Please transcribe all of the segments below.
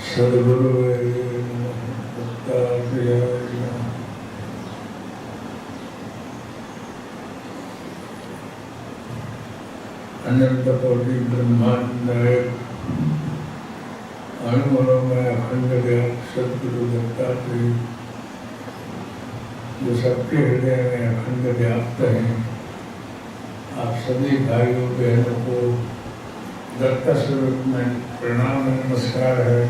सद्गुरुवे नमः। दत्तात्रेयाय नमः। अनंत कोटि ब्रह्मांड अणुओं में अखंड व्याप्त सद्गुरु दत्तात्रेय जो सबके हृदय में अखंड व्याप्त हैं, आप सभी भाइयों बहनों को दत्ता स्वरूप में प्रणाम नमस्कार है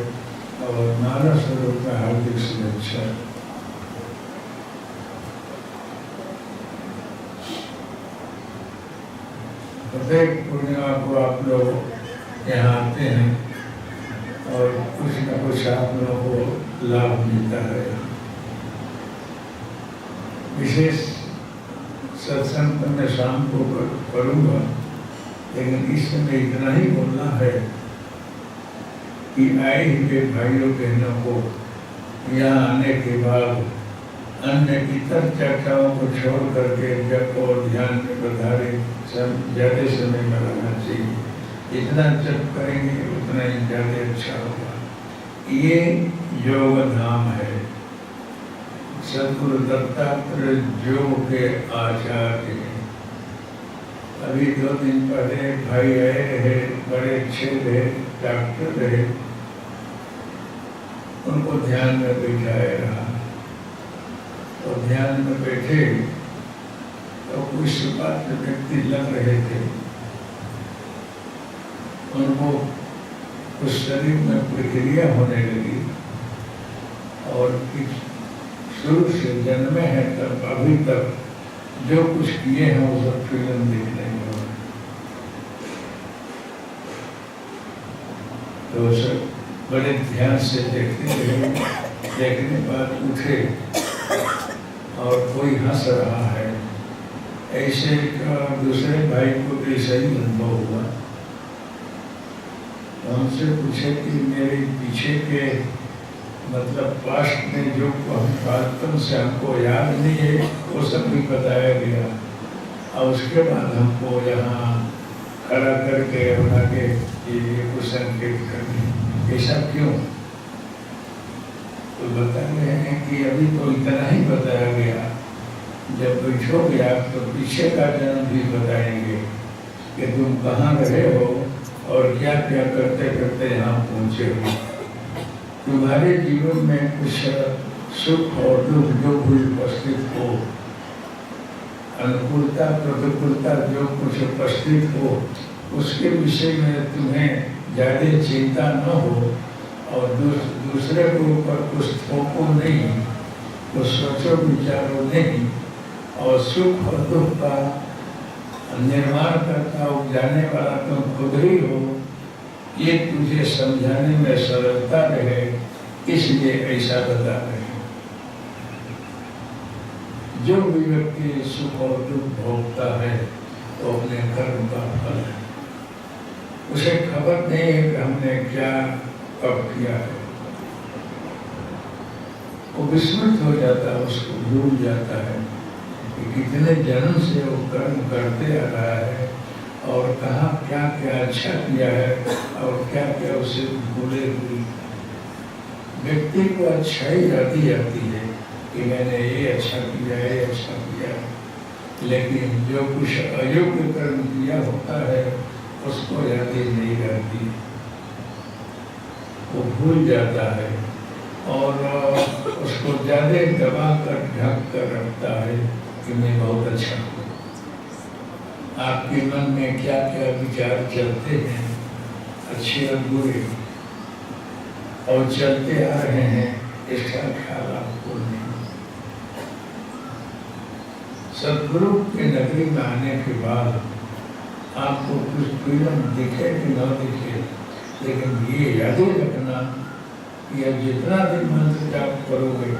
और मानव स्वरूप में हार्दिक शुभेच्छा। प्रत्येक पूर्णिमा को आप लोग यहाँ आते हैं और कुछ न कुछ आप लोगों को लाभ मिलता है। विशेष सत्संग तो मैं शाम को करूँगा, लेकिन इस समय इतना ही बोलना है कि आए हुए भाइयों बहनों को यहाँ आने के बाद अन्य इतर चर्चाओं को छोड़ करके जप और ध्यान में पधारे ज़्यादा समय लगाना चाहिए। जितना जप करेंगे उतना ही ज़्यादा अच्छा होगा। ये योग धाम है। सद्गुरु दत्तात्रेय योग के आचार्य हैं। अभी 2 दिन पहले भाई आए रहे, बड़े अच्छे रहे, डॉक्टर रहे, उनको ध्यान में बैठाया रहा। तो ध्यान में बैठे तो कुछ बात व्यक्ति लग रहे थे, उनको कुछ शरीर में प्रक्रिया होने लगी और शुरू से जन्मे हैं तब अभी तक जो कुछ किए हैं वो सब फिल्म देखने में हो रहा। तो सब बड़े ध्यान से देखते रहे। देखने बाद उठे और कोई हंस रहा है। ऐसे दूसरे भाई को भी सही अनुभव हुआ। हमसे पूछे कि मेरे पीछे के मतलब पास्ट में जो बातों से हमको याद नहीं है वो सब भी बताया गया, और उसके बाद हमको यहाँ खड़ा करके बना के ये कुछ संकेत करने, ऐसा क्यों? तो बता रहे हैं कि अभी तो इतना ही बताया गया, जब बैठोगे आप तो पीछे का जन्म भी बताएंगे कि तुम कहाँ रहे हो और क्या क्या करते करते यहाँ पहुँचे हो। तुम्हारे जीवन में कुछ सुख और दुख जो भी उपस्थित हो, अनुकूलता प्रतिकूलता जो कुछ उपस्थित हो, उसके विषय में तुम्हें ज़्यादा चिंता न हो और दूसरे के ऊपर कुछ थोपो नहीं, कुछ सोचो विचारो नहीं, और सुख और दुख का निर्माण करता उपजाने वाला तुम खुद ही हो। ये तुझे समझाने में सरलता रहे, इसलिए ऐसा बता रहे हैं। जो भी व्यक्ति सुख और दुख भोगता है तो अपने कर्म का फल है। उसे खबर नहीं है कि हमने क्या कब किया है। वो विस्मृत हो जाता है, उसको भूल जाता है कि कितने जन्म से वो कर्म करते आ रहा है और कहाँ क्या क्या अच्छा किया है और क्या क्या उसे भूले हुई। व्यक्ति को अच्छाई आती जाती है कि मैंने ये अच्छा किया, ये अच्छा किया, लेकिन जो कुछ अयोग्य कर्म किया होता है उसको याद ही नहीं रहती, वो भूल जाता है और उसको ज़्यादा दबा कर ढक कर रखता है कि मैं बहुत अच्छा हूँ। आपके मन में क्या क्या विचार चलते हैं, अच्छे और बुरे, और चलते आ रहे हैं, इसका ख्याल आपको नहीं। सद्गुरु के नगरी में आने के बाद आपको कुछ पीड़न दिखे कि न दिखे, लेकिन ये याद ही रखना कि अब जितना भी मंत्र जाप करोगे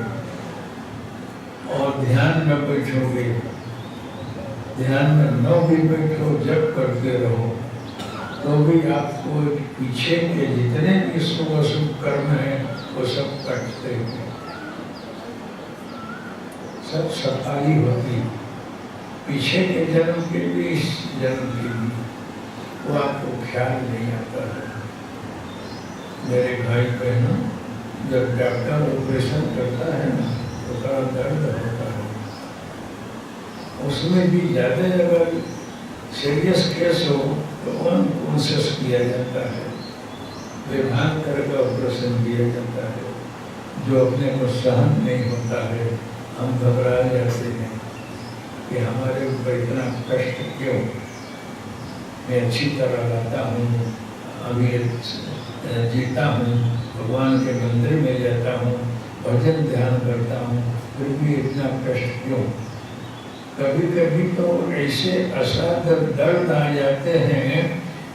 और ध्यान में बैठोगे, ध्यान में न भी बैठो, जब करते रहो, तो भी आपको पीछे के जितने भी शुभ अशुभ कर्म हैं वो सब कटते हैं, सब सफाई होती। पीछे के जन्म के भी, इस जन्म के भी, वो आपको ख्याल नहीं आता है। मेरे भाई बहनों, जब डॉक्टर ऑपरेशन करता है ना तो बड़ा दर्द होता है। उसमें भी ज़्यादा अगर सीरियस केस हो तो अनकॉन्शियस किया जाता है, बेभान करके ऑपरेशन किया जाता है। जो अपने को सहन नहीं होता है, हम घबरा जाते हैं कि हमारे ऊपर इतना कष्ट क्यों। मैं अच्छी तरह रहता हूँ, अभी जीता हूँ, भगवान के मंदिर में जाता हूँ, भजन ध्यान करता हूँ, फिर भी इतना कष्ट क्यों। कभी कभी तो ऐसे असाध्य दर्द आ जाते हैं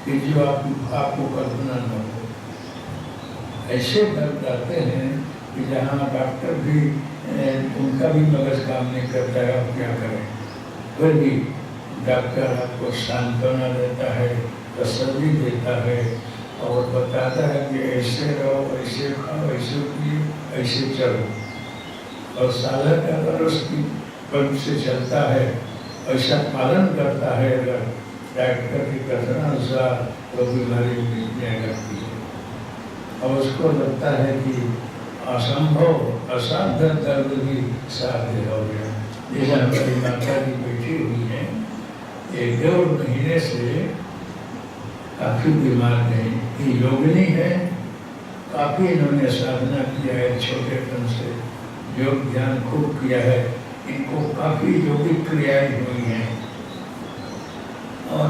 कि जो आपको कल्पना न हो। ऐसे दर्द आते हैं कि जहाँ डॉक्टर भी उनका भी मगज काम नहीं करता है, अब क्या करें। फिर भी डॉक्टर आपको सांत्वना देता है, तसल्ली देता है और बताता है कि ऐसे रहो, ऐसे खाओ, ऐसे पिए, ऐसे चलो। और साधक अगर उसकी पंथ से चलता है, ऐसा पालन करता है अगर डॉक्टर की कथनानुसार, तो बीमारी मिटने लगती है। और उसको लगता है कि असंभव असाध्य दर्द भी साध्य हो गया। जैसे हमारी माता जी बैठी हुई है, 1-1.5 महीने से काफ़ी बीमार नहीं, ये योगिनी है, काफ़ी इन्होंने साधना किया है, छोटेपन से योग ध्यान खूब किया है, इनको काफ़ी योगिक क्रियाएं हुई हैं और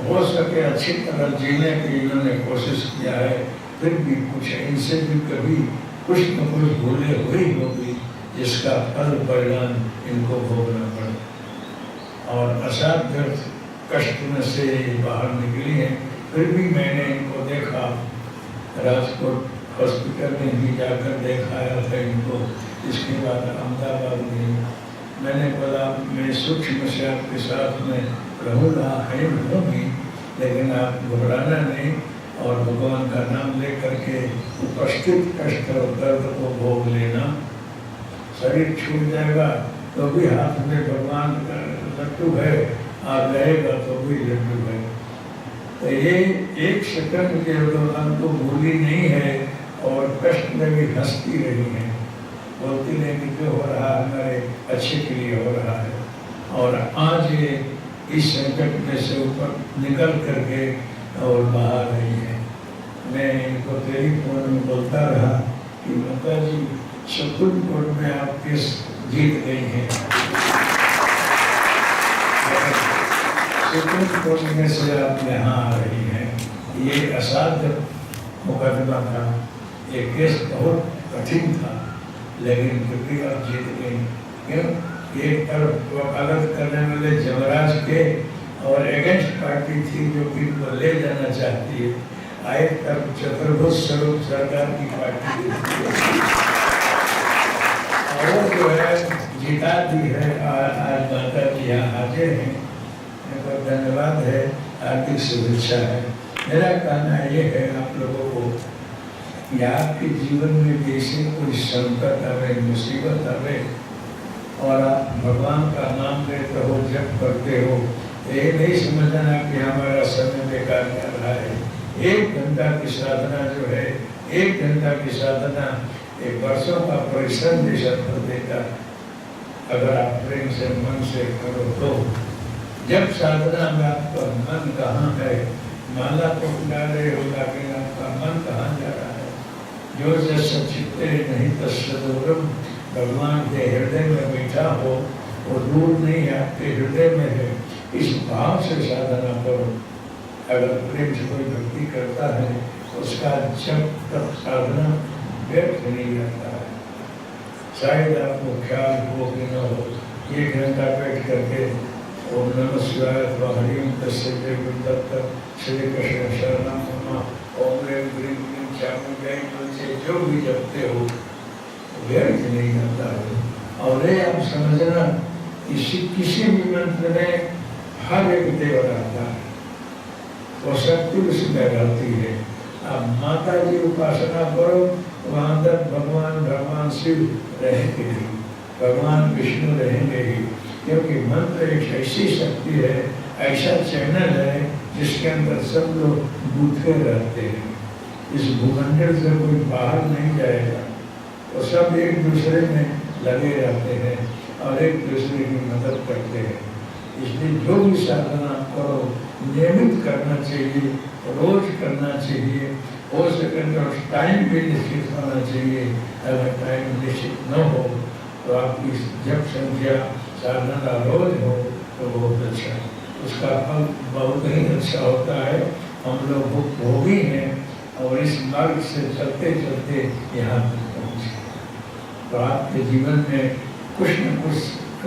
हो सके अच्छी तरह जीने की इन्होंने कोशिश किया है। फिर भी कुछ इनसे भी कभी कुछ न कुछ भूले हुई होगी, जिसका फल परिणाम इनको भोगना पड़े और असाध्य कष्ट में से बाहर निकली है। फिर भी मैंने इनको देखा, राजकोट हॉस्पिटल में भी जाकर दिखाया था इनको, इसके बाद अहमदाबाद में। मैंने बोला मैं सूक्ष्म से आपके साथ में रहूँगा, है होगी, लेकिन आप घबराना नहीं और भगवान का नाम लेकर के उपस्थित कष्ट और दर्द को भोग लेना। शरीर छूट जाएगा तो भी हाथ में भगवान का लड्डू है, आप रहेगा तो भी लड्डू है। तो ये 1 सेकंड के दौरान तो भूली नहीं है और कष्ट में भी हंसती रही है, बोलती नहीं कि जो हो रहा हमारे अच्छे के लिए हो रहा है। और आज ये इस संकट में से ऊपर निकल करके और बाहर रही है। मैं इनको टेलीफोन में बोलता रहा कि माता जी सुप्रीम कोर्ट में आप केस जीत गई हैं, सुप्रीम कोर्ट में से आप यहाँ आ रही हैं। ये असाध्य मुकदमा था, ये केस बहुत कठिन था, लेकिन फिर भी आप जीत गई। क्यों? एक तरफ वकालत करने वाले जमराज के और अगेंस्ट पार्टी थी जो कि इनको ले जाना चाहती है, आए तरफ चतुर्भुज स्वरूप सरकार की पार्टी थी और जो है जीता दी है। आज माता जी यहाँ हाजिर हैं, मेरा धन्यवाद है, हार्दिक शुभेच्छा है। मेरा कहना ये है आप लोगों को कि आपके जीवन में जैसे कोई संकट आवे, मुसीबत आवे और आप भगवान का नाम लेते हो, जप करते हो, ये नहीं समझना कि हमारा समय बेकार कर रहा है। 1 घंटा की साधना जो है, 1 घंटा की साधना एक वर्षों का परिश्रम जैसा फल देता है, अगर आप प्रेम से मन से करो तो। जब साधना में आपका मन कहाँ है, माला तो उठा रहे हो, लेकिन आपका मन कहाँ जा रहा है। जो जैसे चित्ते नहीं तस्य दूरम, भगवान के हृदय में बैठा हो, वो दूर नहीं आपके हृदय में है। इस भाव से साधना करो। अगर प्रेम से कोई भक्ति करता है, उसका जब तक साधना व्यर्थ नहीं रहता है। शायद आपको ख्याल हो कि न हो, 1 घंटा बैठ करके ओम नमः शिवाय अथवा हरिओम तस्य दत्त श्री कृष्ण शरणम मम ओम ह्रीं क्लीं क्लीं चामुंडे जो भी जपते हो व्यर्थ नहीं करता है। और ये आप समझना किसी भी मंत्र में हर एक देव रहता है, वो शक्ति उसमें रहती है। आप माता जी उपासना करो, वहाँ तक भगवान शिव रहेंगे ही, भगवान विष्णु रहेंगे ही, क्योंकि मंत्र एक ऐसी शक्ति है, ऐसा चैनल है जिसके अंदर सब लोग गूंथे रहते हैं। इस भूमंडल से कोई बाहर नहीं जाएगा। तो सब एक दूसरे में लगे रहते हैं और एक दूसरे की मदद करते हैं। इसलिए जो भी साधना करो नियमित करना चाहिए, रोज करना चाहिए। हो सके तो टाइम भी निश्चित होना चाहिए। अगर टाइम निश्चित न हो तो आपकी जब संख्या साधना रोज हो तो बहुत अच्छा, उसका फल बहुत ही अच्छा होता है। हम लोग भोगी हैं और इस मार्ग से चलते चलते यहाँ तक पहुँचे। तो आपके जीवन में कुछ न कुछ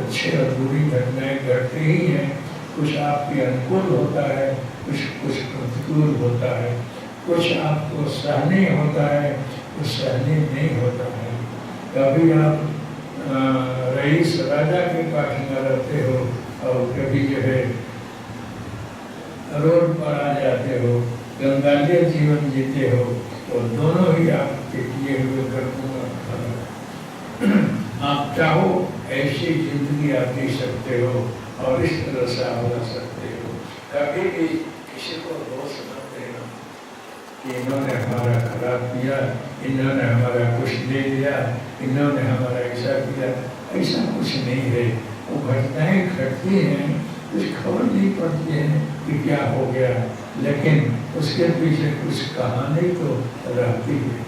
अच्छे और बुरी घटनाएं घटती ही हैं। कुछ आपके अनुकूल होता है, कुछ प्रतिकूल होता है, कुछ आपको सहनीय होता है, कुछ सहनीय नहीं होता है। कभी आप रईस राजा के पास में रहते हो और कभी जो है रोड पर आ जाते हो, गंगाजल जीवन जीते हो, तो दोनों ही आपके किए हुए कर्मों का फल है। आप चाहो ऐसी जिंदगी आप जी सकते हो और इस तरह से आप रह सकते हो। कभी भी किसी को दोष मत देना कि इन्होंने हमारा खराब किया, इन्होंने हमारा कुछ ले लिया, इन्होंने हमारा ऐसा किया। ऐसा कुछ नहीं है। वो घटनाएं घटती हैं, कुछ खबर नहीं पड़ती है कि क्या हो गया, लेकिन उसके पीछे कुछ कहानी तो रहती है।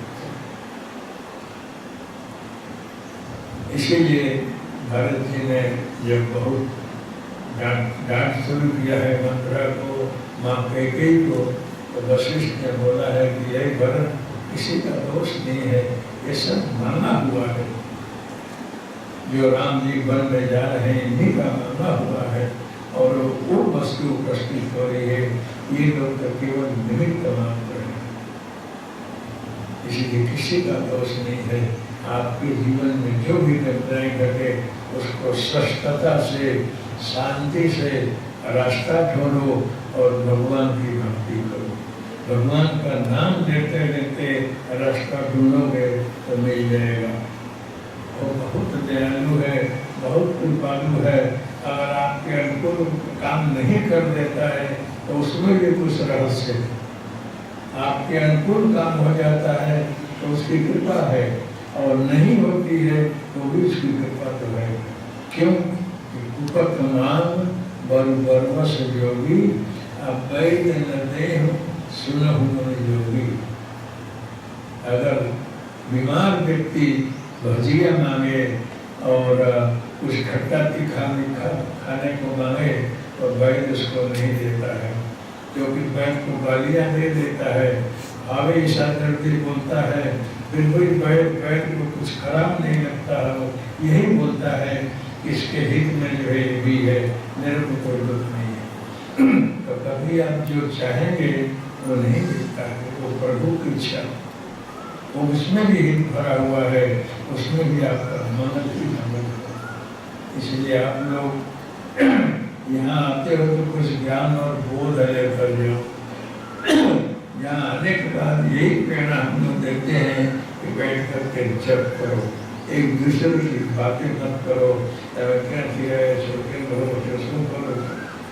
इसीलिए भरत जी ने जब बहुत डांट शुरू किया है मंत्रा को, माँ कैकेयी को, तो वशिष्ठ ने बोला है कि यही भरत किसी का दोष नहीं है, ये सब मांगा हुआ है। जो राम जी वन में जा रहे हैं इन्हीं का मांगा हुआ है और वो वस्तु प्रस्तुत हो रही है। ये लोग तो केवल निमित्त मात्र हैं। इसलिए किसी का दोष नहीं है। आपके जीवन में जो भी घटनाएं घटे उसको स्पष्टता से, शांति से रास्ता ढूंढो और भगवान की भक्ति करो। भगवान का नाम लेते लेते रास्ता ढूंढोगे तो मिल जाएगा। वो बहुत दयालु है, बहुत कृपालु है। अगर आपके अनुकूल काम नहीं कर देता है तो उसमें भी कुछ रहस्य है। आपके अनुकूल काम हो जाता है तो उसकी कृपा है, और नहीं होती है तो भी उसकी कृपा तो है। क्यों? उपकमान बरबस योगी अवैध न देह सुनहु मन योगी। अगर बीमार व्यक्ति भजिया मांगे और कुछ खट्टा तीखा खाने को मांगे तो वैद्य उसको नहीं देता है, क्योंकि वैद्य को गालियाँ दे देता है, भावे ईसा दर्दी बोलता है, फिर भी वैद्य को कुछ खराब नहीं लगता है। यही बोलता है कि इसके हित में जो है ये भी है, मेरे को कोई दुख नहीं है। तो कभी आप जो चाहेंगे वो नहीं मिलता है, वो प्रभु की इच्छा, वो उसमें भी हित भरा हुआ है, उसमें भी आपका मदद ही मदद है। इसलिए आप लोग यहाँ आते हो तो कुछ ज्ञान और बोध लेकर जाओ। यहाँ आने के बाद यही प्रेरणा हम लोग देते हैं कि बैठ करके जप करो, एक दूसरे की बातें मत करो, क्या किया है, छोटे करो, जो करो,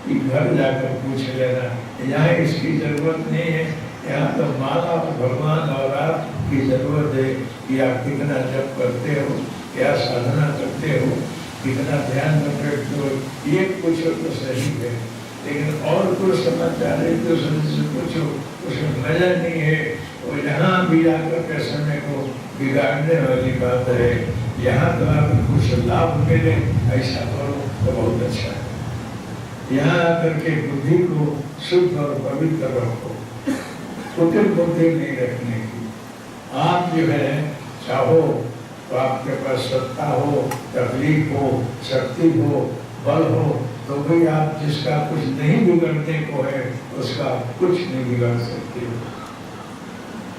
कि घर जाकर पूछ लेना। यहाँ इसकी जरूरत नहीं है। यहाँ तो माला भगवान और आपकी जरूरत है कि आप कितना जप करते हो, क्या साधना करते हो, कितना ध्यान में बैठते हो। ये पूछो तो सही है, लेकिन और कोई समाचार है तो से पूछो, उसमें मजा नहीं है। और यहाँ भी आकर के समय को बिगाड़ने वाली बात है। यहाँ तो आपको कुछ लाभ मिले ऐसा करो तो बहुत अच्छा है। यहाँ आकर के बुद्धि को शुद्ध और पवित्र रखो, कुटिल बुद्धि नहीं रखने की। आप जो है चाहो तो आपके पास सत्ता हो, तकलीफ हो, शक्ति हो, बल हो, तो भी आप जिसका कुछ नहीं बिगड़ने को है उसका कुछ नहीं बिगाड़ सकते हो,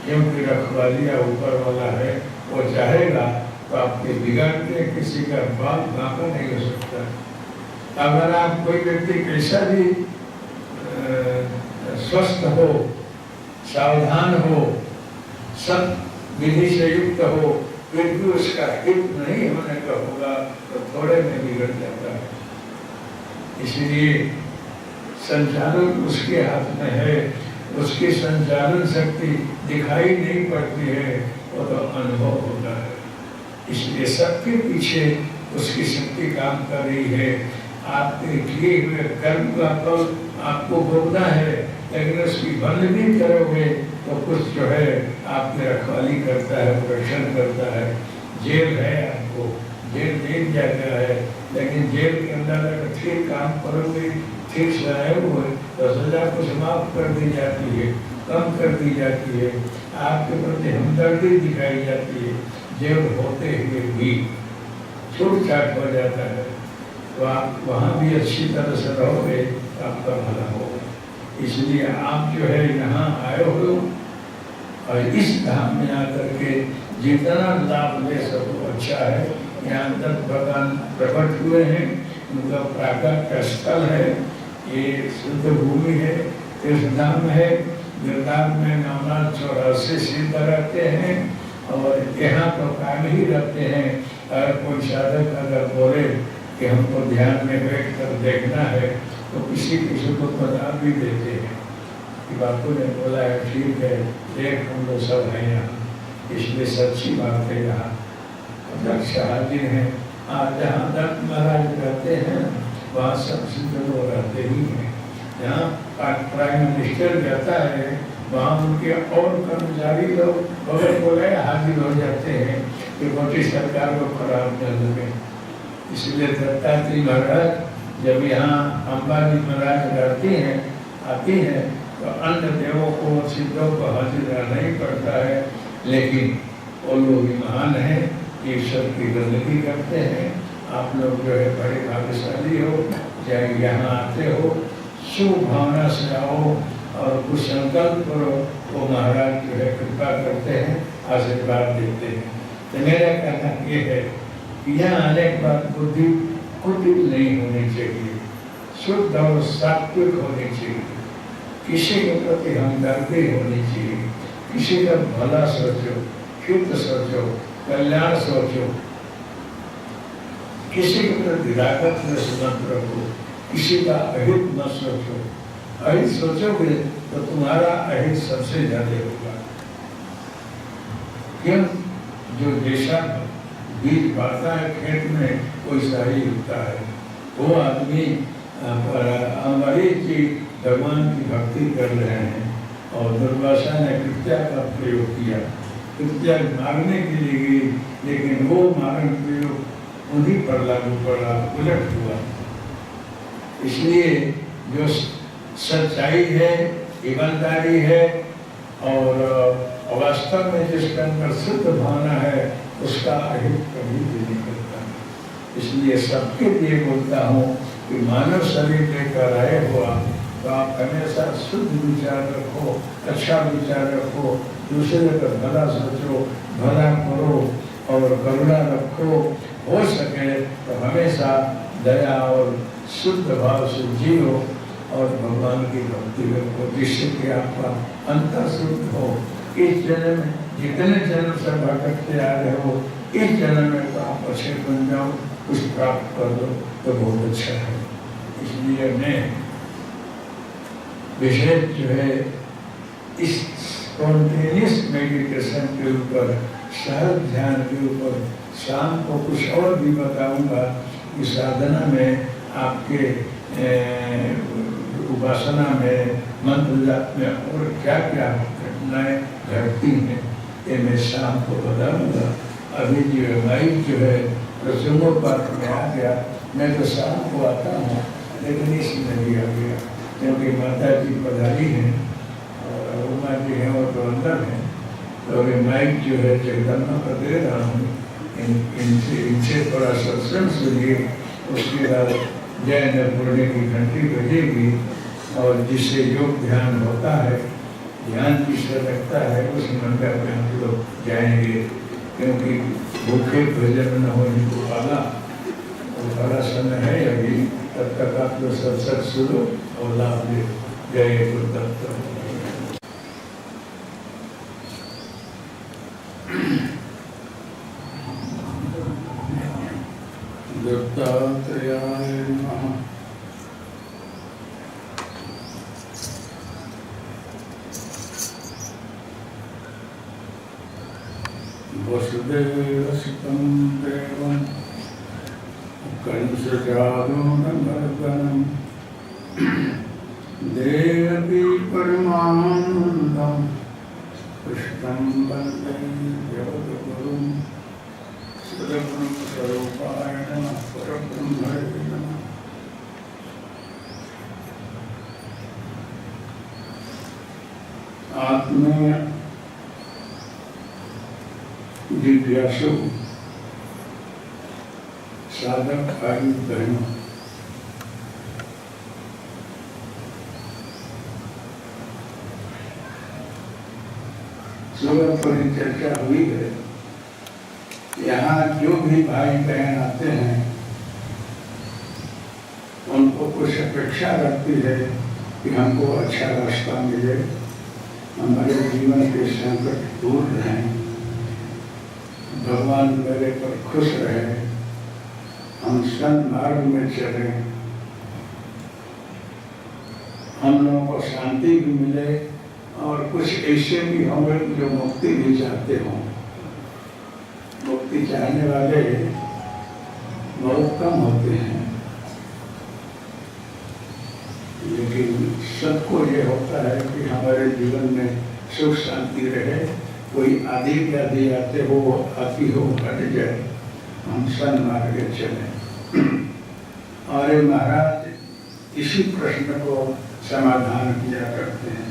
क्योंकि रखवालिया ऊपर वाला है। वो चाहेगा तो आपके बिगाड़ने किसी का बात बाका नहीं हो सकता। अगर आप कोई व्यक्ति कैसा भी स्वस्थ हो, सावधान हो, सब विधि से युक्त हो, फिर भी उसका हित नहीं होने का होगा तो थोड़े में बिगड़ जाता है। इसलिए संचालन उसके हाथ में है, उस उसकी संचालन शक्ति दिखाई नहीं पड़ती है, वो तो अनुभव होता है। इसलिए सबके पीछे उसकी शक्ति काम कर रही है। आपके किए हुए कर्म का फल आपको भोगना है, लेकिन उसकी बंद भी करोगे तो कुछ जो है आपकी रखवाली करता है, रक्षण करता है। जेल है, आपको जेल दे दिया गया है, लेकिन जेल के अंदर अगर ठीक काम करोगे, ठीक से आए हुए तो सजा को समाप्त कर दी जाती है, कम कर दी जाती है, आपके प्रति हमदर्दी दिखाई जाती है। जेल होते हुए भी छूट छाट हो जाता है, तो आप वहाँ भी अच्छी तरह से रहोगे तो आपका भला होगा। इसलिए आप जो है यहाँ आए हो और इस धाम में आकर के जितना लाभ ले सको अच्छा है। यहाँ तक भगवान प्रकट हुए हैं, उनका प्राकट का स्थल है, ये शुद्ध भूमि है, तीर्थ धाम है। गिरधाम में 984 सिद्ध रहते हैं और यहाँ तो कायम ही रहते हैं। अगर कोई साधक अगर बोले कि हमको ध्यान में बैठ कर देखना है तो किसी को बता भी देते हैं कि बापू ने बोला है ठीक है, देख हम लोग सब हैं यहाँ, इसलिए सच्ची बात है। यहाँ अध्यक्ष हाजिर हैं, आज जहाँ दत्त महाराज रहते हैं वहाँ सब सिद्ध लोग रहते ही हैं। यहाँ प्राइम मिनिस्टर जाता है वहाँ उनके और कर्मचारी लोग बगल बोले हाजिर हो जाते हैं कि मोदी सरकार को खराब कर देंगे। इसलिए दत्तात्रेय महाराज जब यहाँ अंबाजी महाराज आती हैं तो अन्य देवों को सिद्धों को हाजिर रहना ही पड़ता है, लेकिन वो लोग भी महान हैं, ईश्वर की बंदगी करते हैं। आप लोग जो है बड़े भाग्यशाली हो, चाहे यहाँ आते हो, शुभ भावना से आओ और कुछ संकल्प करो, वो महाराज जो है कृपा करते हैं, आशीर्वाद देते हैं। तो मेरा कहना ये है कि यहाँ आने के बाद बुद्धि कुटिल नहीं होनी चाहिए, शुद्ध और सात्विक होनी चाहिए, किसी के प्रति हमदर्दी होनी चाहिए, किसी का भला सोचो, हित सोचो, कल्याण सोचो, किसी के प्रति रागत मत रखो, किसी का अहित मत सोचो। अहित सोचोगे तो तुम्हारा अहित सबसे ज्यादा होगा। क्यों? जो जैसा बीज पाता है खेत में वैसा ही उगता है। वो आदमी अमरीश जी भगवान की भक्ति कर रहे हैं और दुर्वासा ने कृत्या का प्रयोग किया, कृत्या मारने के लिए गई, लेकिन वो मारण प्रयोग उन्हीं पर लागू पड़ा, उलट हुआ। इसलिए जो सच्चाई है, ईमानदारी है और वास्तव में जिसके अंदर शुद्ध भावना है उसका अहित कभी भी नहीं करता। इसलिए सबके लिए बोलता हूँ कि मानव शरीर लेकर आए हुआ तो आप हमेशा शुद्ध विचार रखो, अच्छा विचार रखो, दूसरे का भला सोचो, भला करो और करुणा रखो। हो सके तो हमेशा दया और शुद्ध भाव से जियो और भगवान की भक्ति रखो, जिससे कि आपका अंतर शुद्ध हो। इस जन्म में जितने जन्म से भटकते आ रहे हो, इस जन्म में तो आप अच्छे बन जाओ, कुछ प्राप्त कर दो तो बहुत अच्छा है। इसलिए मैं विशेष जो है इस स्पॉन्टेनियस मेडिटेशन के ऊपर, सहज ध्यान के ऊपर शाम को कुछ और भी बताऊंगा कि साधना में आपके उपासना में, मंत्र जाप में और क्या क्या घटनाएं घटती हैं, ये मैं शाम को बताऊंगा। अभी जो माइक जो है प्रसंगों पाठ में आ गया, मैं तो शाम को आता हूँ लेकिन इसमें भी आ गया क्योंकि माता जी पधारी हैं और उमा जी हैं और तो अंदर हैं, तो अभी माइक जो है जगदम्बा पर दे रहा हूँ। इनसे थोड़ा सत्संग सुनिए, उसके बाद जय अन्नपूर्णे की घंटी बजेगी और जिससे योग ध्यान होता है, ध्यान जिससे लगता है उस मंडप में हम लोग जाएंगे, क्योंकि भूखे भोजन न होने को पाला और बड़ा समय है अभी, तब तक आप लोग सत्संग सुनो और लाभ ले। जय गुरुदत्त। दत्तात्रेयाय नमः। वसुदेवसुतं देवं कंसचाणूरमर्दनं देवकी परमानन्दं कृष्णं वन्दे जगद्गुरुं सद्गुरुस्वरूपाय नमः परब्रह्मणे नमः। आत्मीय जिज्ञासु साधक भाई बहनों, सुबह परिचर्चा हुई है। यहाँ जो भी भाई बहन आते हैं उनको कुछ अपेक्षा रखती है कि हमको अच्छा रास्ता मिले, हमारे जीवन के संकट दूर रहें, भगवान मेरे पर खुश रहे, हम सन्मार्ग में चलें, हम लोगों को शांति भी मिले और कुछ ऐसे भी होंगे जो मुक्ति भी चाहते हों। मुक्ति चाहने वाले बहुत कम होते हैं, लेकिन सबको ये होता है कि हमारे जीवन में सुख शांति रहे। कोई आदि व्याधि आते हो, आती हो, हट जाए, हम सन्मार्ग चलें। और महाराज इसी प्रश्न को समाधान किया करते हैं।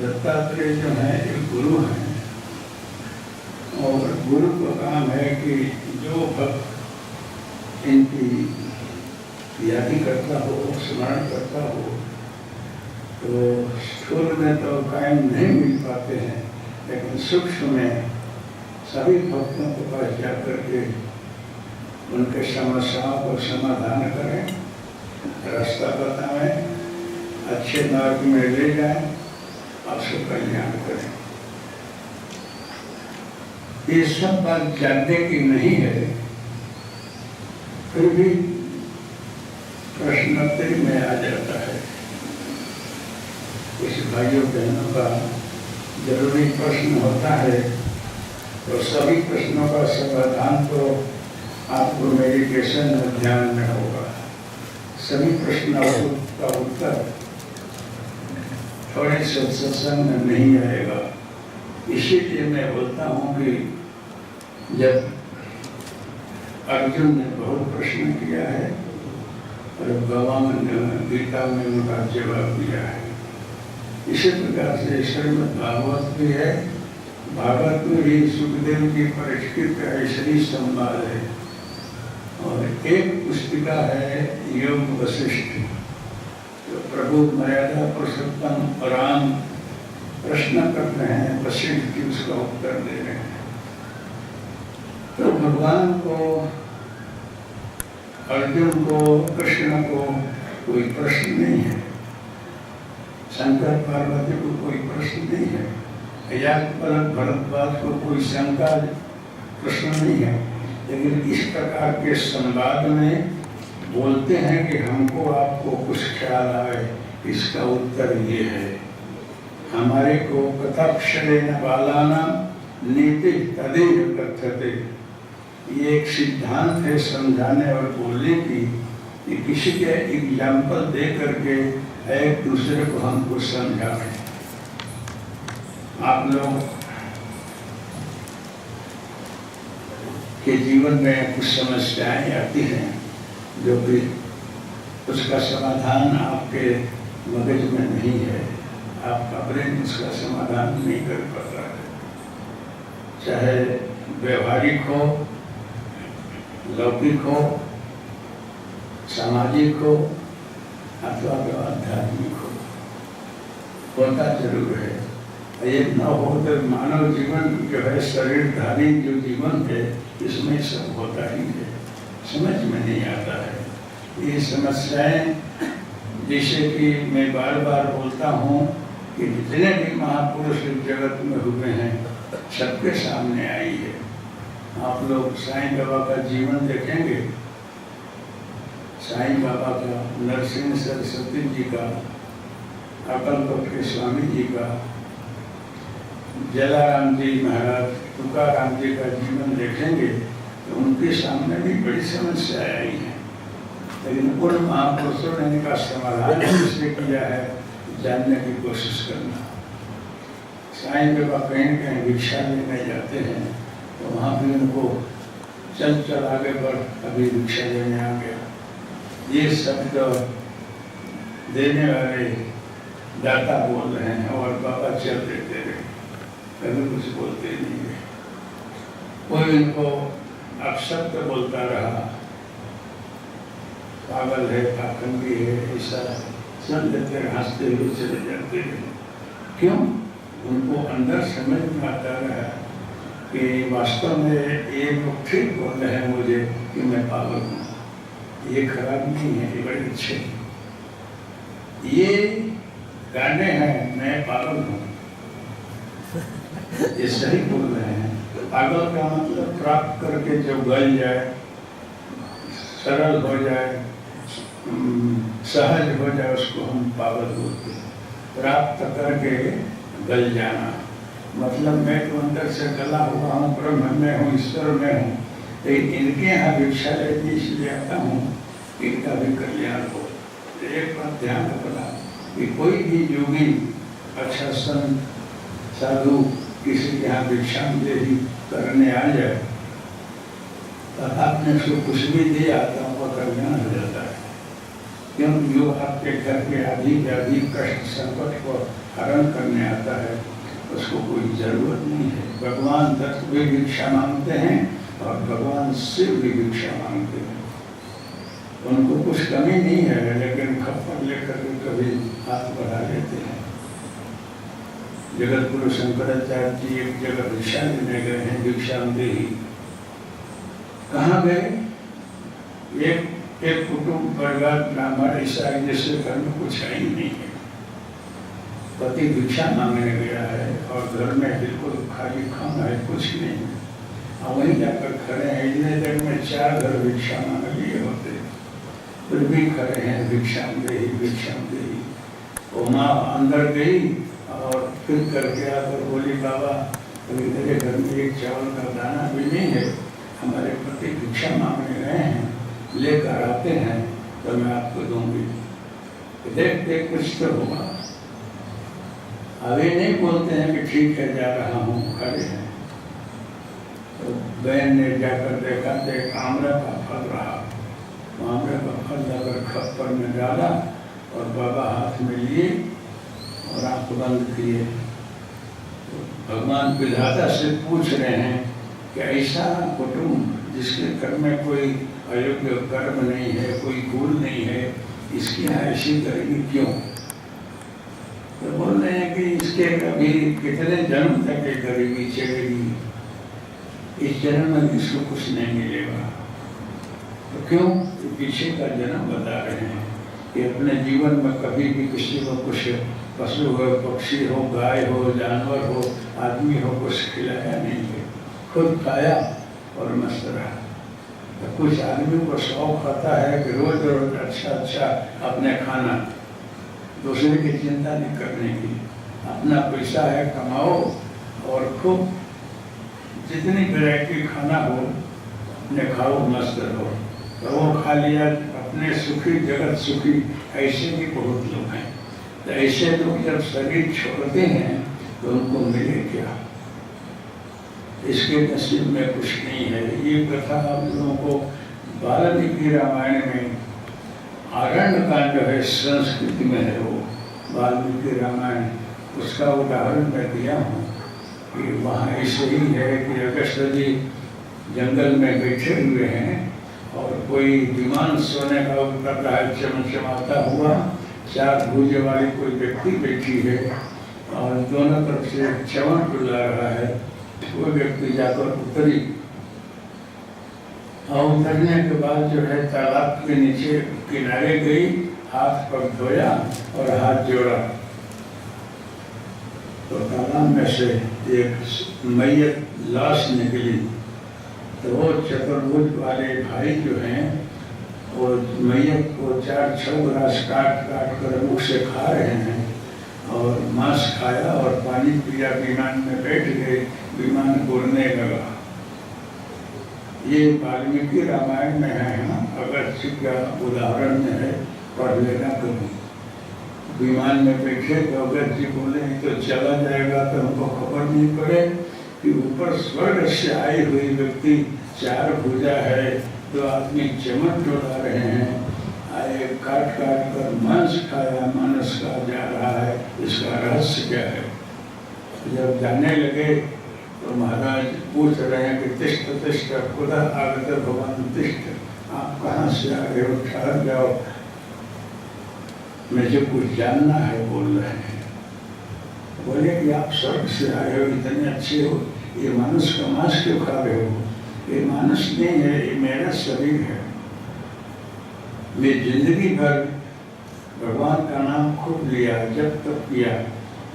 दत्तात्रेय जो है एक गुरु हैं और गुरु का काम है कि जो भक्त इनकी याद करता हो, स्मरण करता हो, तो स्थूल में तो कायम नहीं मिल पाते हैं, लेकिन सूक्ष्म में सभी भक्तों के पास जाकर के उनके समस्याओं को समाधान करें, रास्ता बताएं, अच्छे मार्ग में ले जाएं और सुकल्याण करें। ये सब बात जानने की नहीं है, फिर भी प्रश्नोत्तरी में आ जाता है। इस भाइयों बहनों का जरूरी प्रश्न होता है, तो सभी प्रश्नों का समाधान तो आपको मेडिटेशन में ध्यान में होगा। सभी प्रश्नों का उत्तर थोड़े सत्संग में नहीं आएगा। इसीलिए मैं बोलता हूँ कि जब अर्जुन ने बहुत प्रश्न किया है और भगवान ने गीता में उनका जवाब दिया है। इसी प्रकार से श्रीमद् भागवत भी है। भागवत में भी सुखदेव की परीक्षित का ऐसी संवाद है और एक पुस्तिका है योग वशिष्ठ, तो प्रभु मर्यादा पुरुषोत्तम राम प्रश्न कर रहे हैं, वशिष्ठ जी उसका उत्तर दे रहे हैं। तो भगवान को, अर्जुन को, कृष्ण को कोई प्रश्न नहीं है, शंकर पार्वती को कोई प्रश्न नहीं है, भरद्वाज को कोई शंका प्रश्न नहीं है, लेकिन इस प्रकार के संवाद में बोलते हैं कि हमको आपको कुछ ख्याल आए, इसका उत्तर ये है। हमारे को कथाक्षरेण बालानां नीति तदेव कथ्यते। ये एक सिद्धांत है समझाने और बोलने की कि किसी के एग्जाम्पल दे करके एक दूसरे को हमको समझाएं। आप लोग के जीवन में कुछ समस्याएं आती हैं जो कि उसका समाधान आपके मगज में नहीं है, आपका ब्रेन उसका समाधान नहीं कर पाता है। चाहे व्यवहारिक हो, लौकिक हो, सामाजिक हो अथवा आध्यात्मिक हो, होता जरूर है। ये न हो तो मानव जीवन जो है, शरीरधारी जो जीवन है, इसमें सब होता ही है, समझ में नहीं आता है। ये समस्याएं जैसे कि मैं बार बार बोलता हूँ कि जितने भी महापुरुष जगत में हुए हैं सबके सामने आई है। आप लोग साईं बाबा का जीवन देखेंगे, साईं बाबा का, नरसिंह सरस्वती जी का, अकल कोट के स्वामी जी का, जलाराम जी महाराज, तुकाराम जी का जीवन देखेंगे तो उनके सामने भी बड़ी समस्या आई है, लेकिन उन महापुरुषों ने इनका समाधान इसलिए किया है जानने की कोशिश करना। साईं बाबा कहीं कहीं भिक्षा लेने जाते हैं तो वहाँ भी उनको चल आगे बढ़, अभी भिक्षा लेने आ गया, ये शब्द देने वाले दाता बोल रहे हैं और बाबा चल देते रहे, कभी कुछ बोलते नहीं है। कोई इनको अपशब्द बोलता रहा, पागल है, पाखंडी है, ऐसा सुन लेते रहे, हंसते हुए चले जाते रहे। क्यों? उनको अंदर समझ में आता रहा कि वास्तव में ये लोग ठीक बोल रहे हैं मुझे कि मैं पागल हूँ, ये खराब नहीं है, ये बड़े अच्छे हैं। ये गाने हैं मैं पागल हूँ, ये सही बोल रहे हैं। पागल का मतलब प्राप्त करके जो गल जाए, सरल हो जाए, सहज हो जाए, उसको हम पागल बोलते हैं। प्राप्त करके गल जाना मतलब मैं तो अंदर से गला हुआ हूँ, ब्रह्म में हूँ, ईश्वर में हूँ, लेकिन इनके यहाँ भिक्षा लेने इसलिए आता हूँ इनका भी कल्याण हो। एक बात ध्यान रखना कि कोई भी योगी, अच्छा संत, साधु किसी के यहाँ भिक्षांदेही करने आ जाए तो आपने उसको कुछ भी दिया तो आपका कल्याण हो जाता है। क्योंकि जो आपके घर के अधिक कष्ट संकट को हरण करने आता है उसको कोई जरूरत नहीं है। भगवान दत्त भी भिक्षा मांगते हैं और भगवान शिव भी भिक्षा मांगते हैं, उनको कुछ कमी नहीं है, लेकिन खप्पर लेकर के कभी हाथ बढ़ा लेते हैं। जगत गुरु शंकराचार्य जी एक जगह भिक्षा लेने गए हैं, भिक्षांदेही कहाँ गए? एक कुटुंब परिवार ब्राह्मण ऐसा जिससे घर में कुछ है ही नहीं है, पति भिक्षा मांगने गया है और घर में बिल्कुल खाली खाना है, कुछ नहीं। और वहीं जाकर खड़े हैं, इतने देर में 4 घर भिक्षा मांग लिए होते, फिर भी खड़े हैं भिक्षांदेही भिक्षांदेही। वो माँ अंदर गई और फिर करके आकर बोली, बाबा अभी मेरे घर में एक चावल का दाना भी नहीं है, हमारे पति भिक्षा मांगने गए हैं, लेकर आते हैं तो मैं आपको दूंगी। देखते कुछ तो होगा। अभी नहीं बोलते हैं कि ठीक है जा रहा हूँ, खड़े हैं। तो बहन ने जाकर देखा तो एक आमला का फल रहा, आमले का फल जाकर खप्पर में डाला और बाबा हाथ में लिए और आंख बंद किए। तो भगवान विधाता से पूछ रहे हैं कि ऐसा कुटुंब जिसके घर में कोई अयोग्य कर्म नहीं है, कोई गुण नहीं है, इसकी यहाँ ऐसी गरीबी क्यों? तो बोल रहे हैं कि इसके अभी कितने जन्म तक ये गरीबी चलेगी, इस जन्म में इसको कुछ नहीं मिलेगा। तो क्यों? तो पीछे का जन्म बता रहे हैं कि अपने जीवन में कभी भी किसी को कुछ पशु हो, पक्षी हो, गाय हो, जानवर हो, आदमी हो, कुछ खिलाया नहीं है, खुद खाया और मस्त रहा। तो कुछ आदमी को शौक होता है कि रोज रोज अच्छा अपने खाना, दूसरे की चिंता नहीं करने की, अपना पैसा है कमाओ और खूब जितनी वैरायटी खाना हो अपने खाओ, मस्त रहो। तो वो खा लिया, अपने सुखी जगत सुखी, ऐसे भी बहुत लोग हैं। तो ऐसे लोग जब शरीर छोड़ते हैं तो उनको मिले क्या? इसके नसीब में कुछ नहीं है। ये कथा आप लोगों को वाल्मीकि रामायण में आरण्य कांड है, संस्कृत में है वो वाल्मीकि रामायण, उसका उदाहरण मैं दिया हूँ कि वहाँ ऐसे ही है कि अगस्त जी जंगल में बैठे हुए हैं और कोई विमान सोने का उतर रहा है, चमचमाता हुआ, 4 भुजा वाली कोई व्यक्ति बैठी है और दोनों तरफ से चमन डुला रहा है। वो व्यक्ति जाकर उतरी और उतरने के बाद जो है तालाब के नीचे किनारे गई, हाथ पर धोया और हाथ जोड़ा तो तालाब में से एक मैयत लाश निकली। तो वो चतुर्भुज वाले भाई जो हैं वो मैयत को 4-6 ग्रास काट कर मुख से खा रहे हैं और मांस खाया और पानी पिया, विमान में बैठ गए, विमान उड़ने लगा। ये वाल्मीकि रामायण में है ना, अगस्त्य का उदाहरण में है, पढ़ लेना कभी। विमान में बैठे तो अगस्त्य बोले तो चला जाएगा तो हमको खबर नहीं पड़े कि ऊपर स्वर्ग से आए हुए व्यक्ति 4 भुजा है, 2 आदमी चमन डोला रहे हैं, आए काट काट कर मांस खाया, मानस का जा रहा है, इसका रहस्य क्या है। जब जाने लगे तो महाराज पूछ रहे हैं कि तिष्ठ तिष्ठ खुदा आगत भगवान तिष्ठ, आप कहाँ से आ गए हो, ठहर जाओ, मुझे कुछ जानना है, बोल रहे हैं। बोले कि आप स्वर्ग से आए हो, इतने अच्छे हो, ये मनुष्य का मांस क्यों खा रहे हो। ये मानस नहीं है, ये मेरा शरीर है। मैं जिंदगी भर भगवान का नाम खूब लिया, जब तक किया,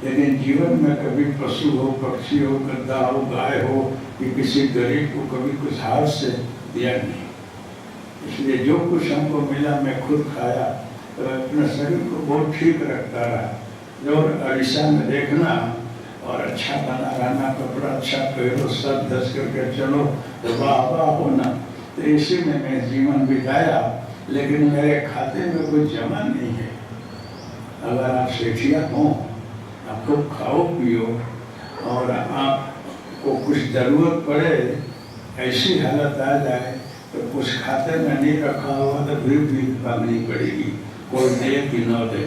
लेकिन जीवन में कभी पशु हो, पक्षी हो, गद्दा हो, गाय हो, कि किसी गरीब को कभी कुछ हाथ से दिया नहीं। इसलिए जो कुछ हमको मिला मैं खुद खाया, तो अपने शरीर को बहुत ठीक रखता रहा। जो अरीसा में देखना और अच्छा बना रहना, कपड़ा अच्छा पहनो, सब धस करके चलो तो वाह वाह होना, तो इसी में मैं जीवन बिताया। लेकिन मेरे खाते में कोई जमा नहीं है। अगर आप सेठिया हों, आप खूब खाओ पियो और आपको कुछ ज़रूरत पड़े, ऐसी हालत आ जाए तो कुछ खाते में नहीं रखा हुआ तो फिर भी मांगनी पड़ेगी, कोई दे कि न दे,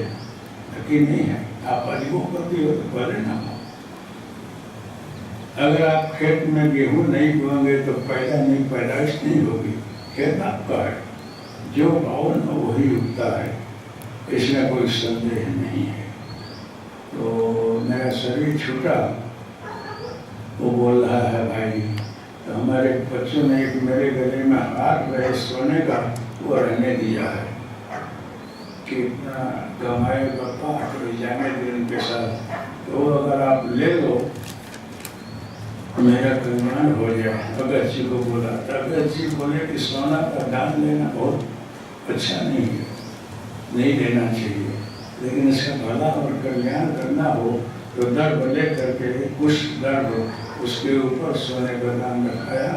कि नहीं है। आप अधिकोपति हो तो परिणाम हो। अगर आप खेत में गेहूं नहीं बोएंगे तो पैदाइश नहीं होगी। खेत आपका है, जो भाव न वही उगता है, इसमें कोई संदेह नहीं है। तो मेरा शरीर छूटा, वो बोल रहा है भाई, तो हमारे बच्चों ने एक मेरे गले में हार रहे सोने का, वो रहने दिया है कि इतना कमाए पापा तो जाने दे उनके साथ, तो अगर आप ले लो मेरा कल्याण हो जाए। भगत जी को बोला, भगत जी बोले कि सोना का दान लेना बहुत अच्छा नहीं है, नहीं लेना चाहिए, लेकिन इसका भला और कल्याण करना हो तो दर्भ ले करके कुछ दर्भ उसके ऊपर सोने का दान रखाया,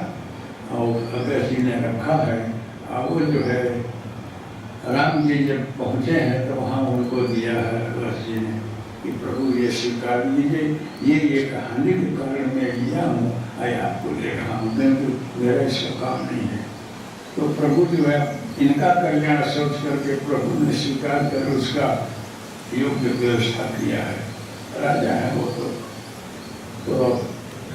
और भगत जी ने रखा है। और वो जो है राम जी जब पहुँचे हैं तो वहाँ उनको दिया है भगत जी ने कि प्रभु ये स्वीकार लीजिए, ये कहानी के कारण मैं लिया हूँ, आए आपको ले रहा हूँ, क्योंकि मेरा इसका काम नहीं है। तो प्रभु जो है इनका कल्याण सोच करके प्रभु ने स्वीकार कर उसका योग्य व्यवस्था किया है। राजा है वो तो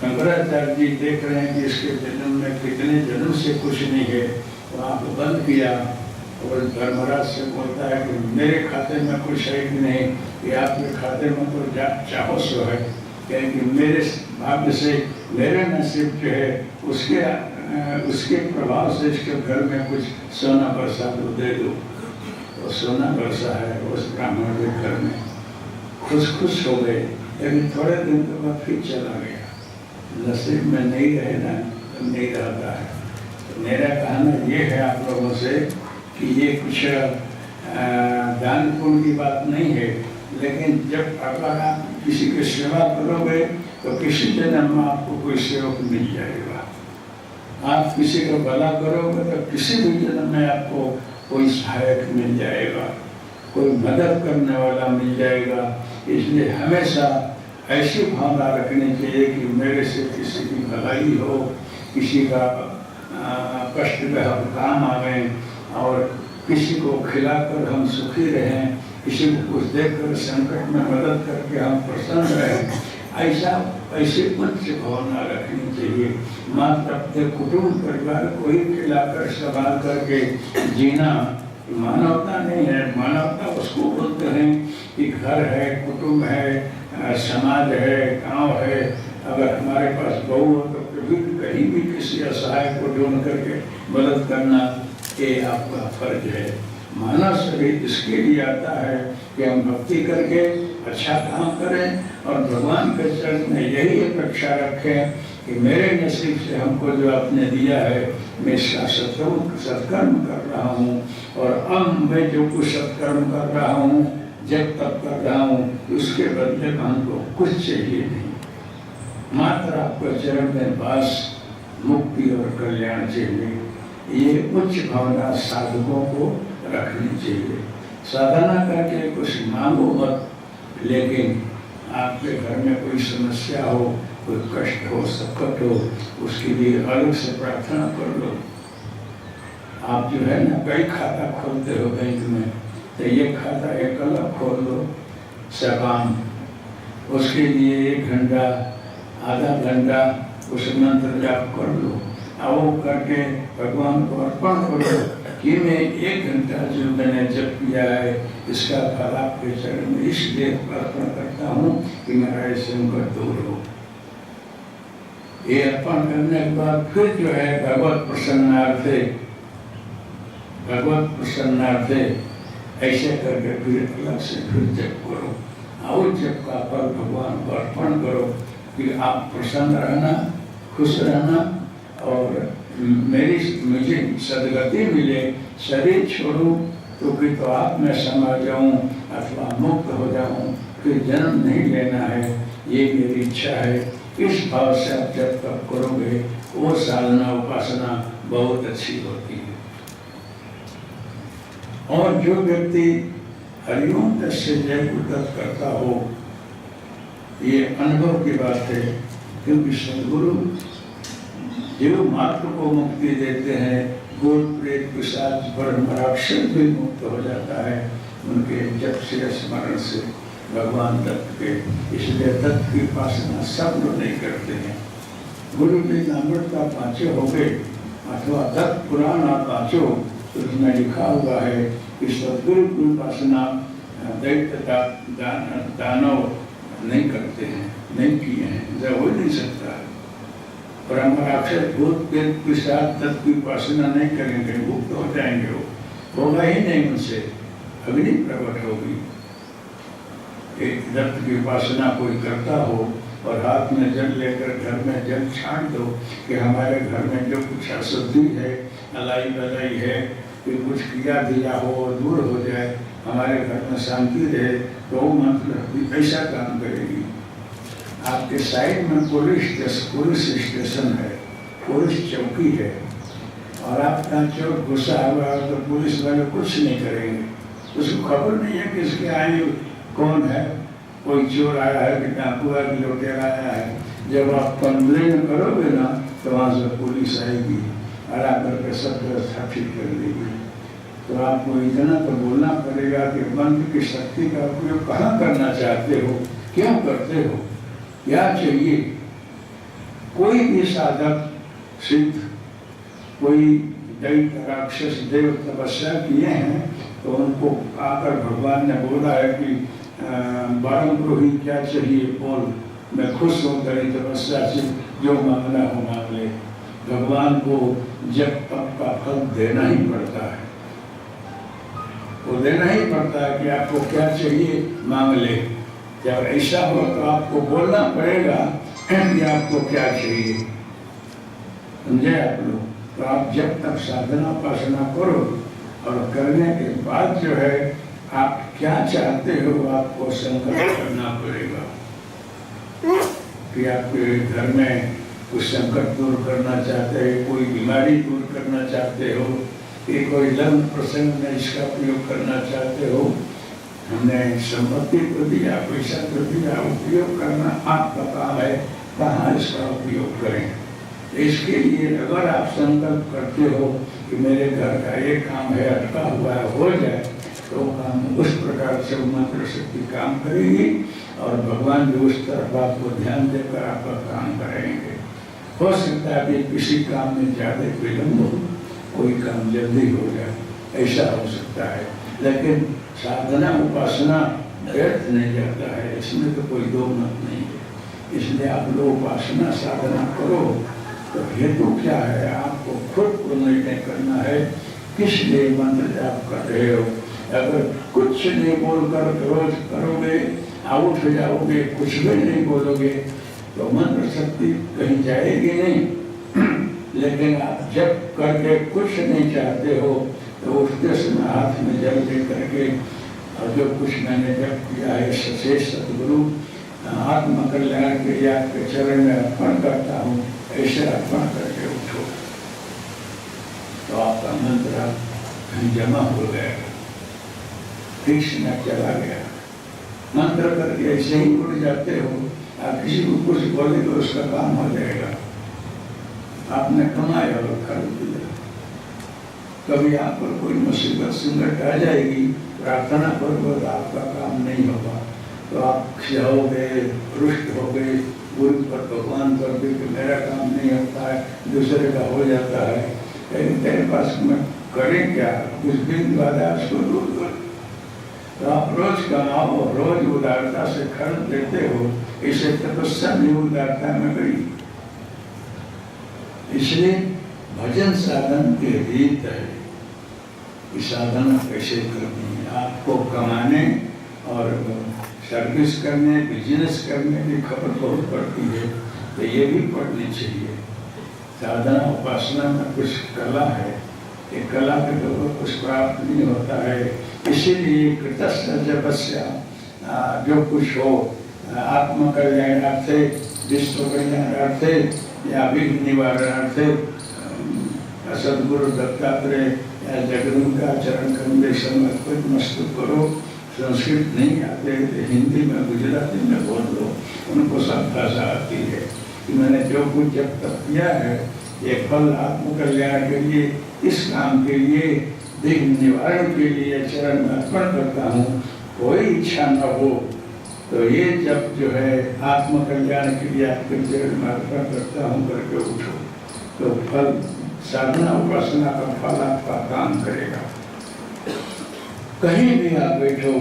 शंकराचार्य जी देख रहे हैं कि इसके जन्म में कितने जन्म से कुछ नहीं है, वहाँ को बंद किया और धर्मराज से बोलता है कि मेरे खाते में कुछ है कि नहीं, कि आपके खाते में तो चाहो सो है, क्योंकि मेरे भाग्य से मेरे नसीब जो है उसके प्रभाव से इसके घर में कुछ सोना बरसा तो दे दो। तो सोना बरसा है उस ब्राह्मण के घर में, खुश हो गए, लेकिन थोड़े दिन के बाद फिर चला गया। नसीब में नहीं रहे ना तो नहीं रहता है। तो मेरा कहना ये है आप लोगों से कि ये कुछ दान पुण्य की बात नहीं है, लेकिन जब अगर आप किसी की सेवा करोगे तो किसी जन्म में आपको कोई सेवक मिल जाएगा। आप किसी का भला करोगे तो किसी भी जन्म में आपको कोई सहायक मिल जाएगा, कोई मदद करने वाला मिल जाएगा। इसलिए हमेशा ऐसी भावना रखनी चाहिए कि मेरे से किसी की भलाई हो, किसी का कष्ट में हम काम आवे और किसी को खिलाकर हम सुखी रहें, किसी को कुछ देकर संकट में मदद करके हम प्रसन्न रहें, ऐसे उच्च भावना रखनी चाहिए। मात्र अपने कुटुंब परिवार को ही खिलाकर संभाल करके जीना मानवता नहीं है। मानवता उसको बोलते हैं कि घर है, कुटुंब है, समाज है, गांव है। अगर हमारे पास बहू हो तो कहीं भी किसी असहाय को ढूंढ करके मदद करना ये आपका फर्ज है। मानव शरीर इसके लिए आता है कि हम भक्ति करके अच्छा काम करें और भगवान के चरण में यही अपेक्षा रखें कि मेरे नसीब से हमको जो आपने दिया है मैं इसका सत्कर्म कर रहा हूँ, और अब मैं जो कुछ सत्कर्म कर रहा हूँ जब तक कर रहा हूँ उसके बदले में हमको कुछ चाहिए नहीं, मात्र आपके चरण में बस मुक्ति और कल्याण चाहिए। ये उच्च भावना साधकों को रखनी चाहिए। साधना करके कुछ मांगो मत, लेकिन आपके घर में कोई समस्या हो, कोई कष्ट हो, संकट हो, उसके लिए अलग से प्रार्थना कर लो। आप जो है ना कई खाता खोलते हो बैंक में, तो ये खाता एक अलग खोल लो सकाम, उसके लिए 1 घंटा आधा घंटा उस मंत्र जाप कर लो। आओ करके भगवान को अर्पण करो कि मैं 1 घंटा जो मैंने जप किया है इसका फल आपके चरण में इसलिए अर्पण करता हूँ कि मेरा ये संकट दूर हो। ये अर्पण करने के बाद फिर जो है भगवत प्रसन्नार्थे ऐसे करके फिर अलग से फिर जप करो। आओ जप का फल भगवान को अर्पण करो कि आप प्रसन्न रहना, खुश रहना और मुझे सदगति मिले। शरीर छोड़ूं तो फिर तो आप में समा जाऊं अथवा मुक्त हो जाऊं, फिर जन्म नहीं लेना है, ये मेरी इच्छा है। इस भाव से आप जब तक करोगे वो साधना उपासना बहुत अच्छी होती है। और जो व्यक्ति हरिओम तस्य जय उद्दत करता हो, ये अनुभव की बात है, क्योंकि सदगुरु जो मात्र को मुक्ति देते हैं, भूत प्रेत पिशाच ब्रह्म राक्षस भी मुक्त हो जाता है उनके जप से स्मरण से भगवान दत्त के। इसलिए दत्त की उपासना सब लोग नहीं करते हैं। गुरु की अमृता पाँचों हो गए अथवा दत्त पुराण आप पाँचों, तो उसमें लिखा हुआ है कि सदगुरु की उपासना दैत्य दानव नहीं करते हैं, नहीं किए हैं, जब हो नहीं सकता है। ब्रह्म राक्षस भूत प्रेत पिशाच दत्त की उपासना नहीं करेंगे, मुक्त हो जाएंगे, वो होगा ही नहीं उनसे, अग्नि प्रकट होगी। एक दत्त की उपासना कोई करता हो और हाथ में जल लेकर घर में जल छाट दो कि हमारे घर में जो कुछ अशुद्धि है, अलाई बलाई है, कि कुछ किया दिया हो और दूर हो जाए, हमारे घर में शांति रहे, तो मतलब ऐसा काम करेगी। आपके साइड में पुलिस स्टेशन है, पुलिस चौकी है, और आपका चोर गुस्सा हुआ तो पुलिस वाले कुछ नहीं करेंगे। उसको खबर नहीं है कि इसके आए कौन है, कोई चोर आया है कि डाकू है कि लुटेरा आया है। जब आप कंप्लेन करोगे ना तो वहाँ से पुलिस आएगी और आकर के सब व्यवस्था ठीक कर देगी। तो आपको इतना तो बोलना पड़ेगा कि मंत्र की शक्ति का उपयोग कहाँ करना चाहते हो, क्या करते हो, क्या चाहिए। कोई भी साधक सिद्ध, कोई दैत्य राक्षस देव तपस्या किए हैं तो उनको आकर भगवान ने बोला है कि बारम पुरोहित क्या चाहिए बोल, मैं खुश हूँ तेरी तपस्या से, जो मांगना हो मांग ले। भगवान को जब तप का फल देना ही पड़ता है, वो देना ही पड़ता है कि आपको क्या चाहिए मांग ले। जब ऐसा हो तो आपको बोलना पड़ेगा कि आपको क्या चाहिए, समझे आप लोग। तो आप जब तक साधना उपासना करो और करने के बाद जो है आप क्या चाहते हो आपको संकल्प करना पड़ेगा कि आपके घर में कुछ संकट दूर करना चाहते हो, कोई बीमारी दूर करना चाहते हो, कि कोई लग्न प्रसंग में इसका प्रयोग करना चाहते हो। हमने संपत्ति को दिया, पैसा को दिया, उपयोग करना आपका काम है, कहाँ इसका उपयोग करें। इसके लिए अगर आप संकल्प करते हो कि मेरे घर का एक काम है अटका हुआ है, हो जाए, तो काम उस प्रकार से मंत्र शक्ति काम करेगी और भगवान भी उस तरफ आपको ध्यान देकर आपका काम करेंगे। हो सकता है कि किसी काम में ज़्यादा विलम्ब हो, कोई काम जल्दी हो जाए, ऐसा हो सकता है। लेकिन साधना उपासना व्यर्थ नहीं जाता है, इसमें तो कोई दो मत नहीं है। इसलिए आप लोग उपासना साधना करो। तो हेतु क्या है, आपको खुद को निर्णय करना है किस लिए मंत्र जाप कर रहे हो। अगर कुछ नहीं बोलकर रोज करोगे, आउट हो जाओगे, कुछ भी नहीं बोलोगे, तो मंत्र शक्ति कहीं जाएगी नहीं। लेकिन आप जब करके कुछ नहीं चाहते हो तो उठते समय हाथ में जल दे करके और जो कुछ मैंने जब किया है सचेत सतगुरु आत्म कल्याण के लिए आपके चरण में अर्पण करता हूँ, ऐसे अर्पण करके उठो। तो आपका मंत्र कहीं जमा हो गया, फिक्स न चला गया। मंत्र करके ऐसे ही उड़ जाते हो, आप किसी को कुछ बोले तो उसका काम हो जाएगा, आपने कमाया और खर्च दिया। कभी आप पर कोई मुसीबत संकट आ जाएगी, प्रार्थना करोगे तो आपका काम नहीं होगा, तो आप खिलाओगे, रुष्ट हो गए, गुरु पर भगवान पर भी कि मेरा काम नहीं होता है, दूसरे का हो जाता है, लेकिन तेरे पास में करें क्या, कुछ दिन बाद उसको दूर कर। तो आप रोज कमाओ, रोज उदारता से खर्च देते हो, इसे तपस्या भी उदारता में गई। इसलिए भजन साधन की रीत है कि साधना कैसे करनी है। आपको कमाने और सर्विस करने, बिजनेस करने की खबर बहुत पड़ती है, तो ये भी पढ़नी चाहिए। साधना उपासना में कुछ कला है, ये कला के लोगों को कुछ प्राप्त नहीं होता है। इसीलिए कृतस्थ जपस्या जो कुछ हो, आत्म कल्याणार्थे, विश्व कल्याणार्थे या विघ्न निवारणार्थे सदगुरु दत्तात्रेय या जगदगुरु का चरण कमले समर्पित मस्तु करो। संस्कृत नहीं आते तो हिंदी में, गुजराती में बोल लो, उनको सब भाषा आती है कि मैंने जो कुछ जब तक किया है ये फल आत्म कल्याण के लिए, इस काम के लिए, विघ्न निवारण के लिए चरण में अर्पण करता हूँ। कोई इच्छा न हो तो ये जब जो है आत्म कल्याण के लिए आपके चरण में अर्पण करता हूँ करके उठो, तो फल साधना उपासना का फल आपका काम करेगा। कहीं भी आप बैठो,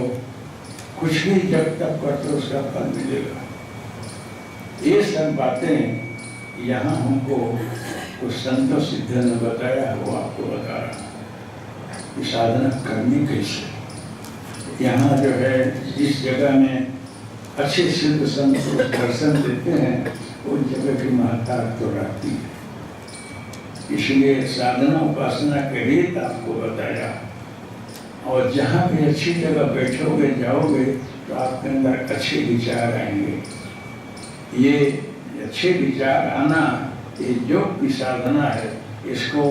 कुछ भी जब तक करते उसका फल मिलेगा। ये सब बातें यहाँ हमको कुछ संतों सिद्धों ने बताया, वो आपको बता रहा। साधना करनी कैसे, यहाँ जो है जिस जगह में अच्छे सिद्ध संत दर्शन देते हैं उस जगह की महत्ता तो रहती है। इसलिए साधना उपासना के रीत आपको बताया, और जहाँ भी अच्छी जगह बैठोगे जाओगे तो आपके अंदर अच्छे विचार आएंगे। ये अच्छे विचार आना ये योग की साधना है। इसको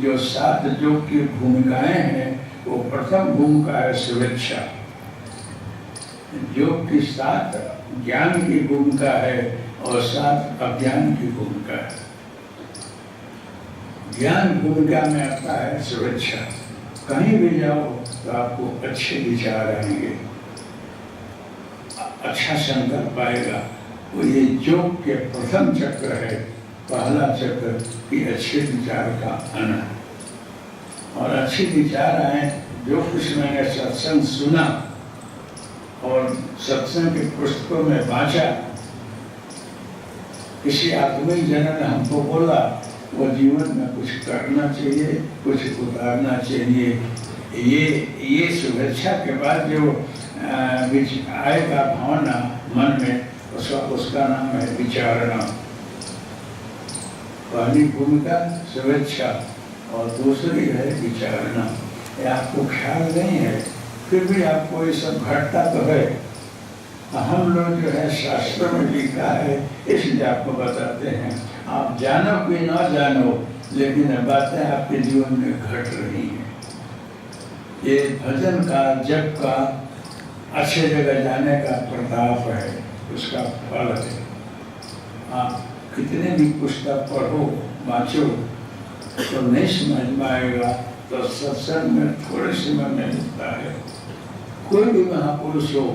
जो 7 योग की भूमिकाएं हैं, वो प्रथम भूमिका है स्वेच्छा। योग की 7 ज्ञान की भूमिका है और 7 अज्ञान की भूमिका है। ज्ञान भूमिका में आता है स्वेच्छा। कहीं भी जाओ तो आपको अच्छे विचार आएंगे, अच्छा संकल्प आएगा। वो ये योग के प्रथम चक्र है, पहला चक्र कि अच्छे विचार का आना। और अच्छे विचार आए, जो कुछ मैंने सत्संग सुना और सत्संग के पुस्तकों में बांचा, किसी आत्मीय जन ने हमको बोला, वो जीवन में कुछ करना चाहिए, कुछ उतारना चाहिए। ये शुभेच्छा के बाद जो आएगा भावना मन में, उसका नाम है विचारणा। पहली भूमिका शुभेच्छा और दूसरी है विचारणा। ये आपको ख्याल नहीं है, फिर भी आपको ये सब घटता तो है। हम लोग जो है शास्त्र में लिखा है, इसलिए आपको बताते हैं। आप जानो कि ना जानो, लेकिन बातें आपके जीवन में घट रही हैं। ये भजन का, जप का, अच्छे जगह जाने का प्रताप है, उसका फल है। आप कितने भी पुस्तक पढ़ो, बाँचो, तो नहीं समझ में आएगा। तो सत्संग में थोड़े समय में मिलता है। कोई भी महापुरुष हो,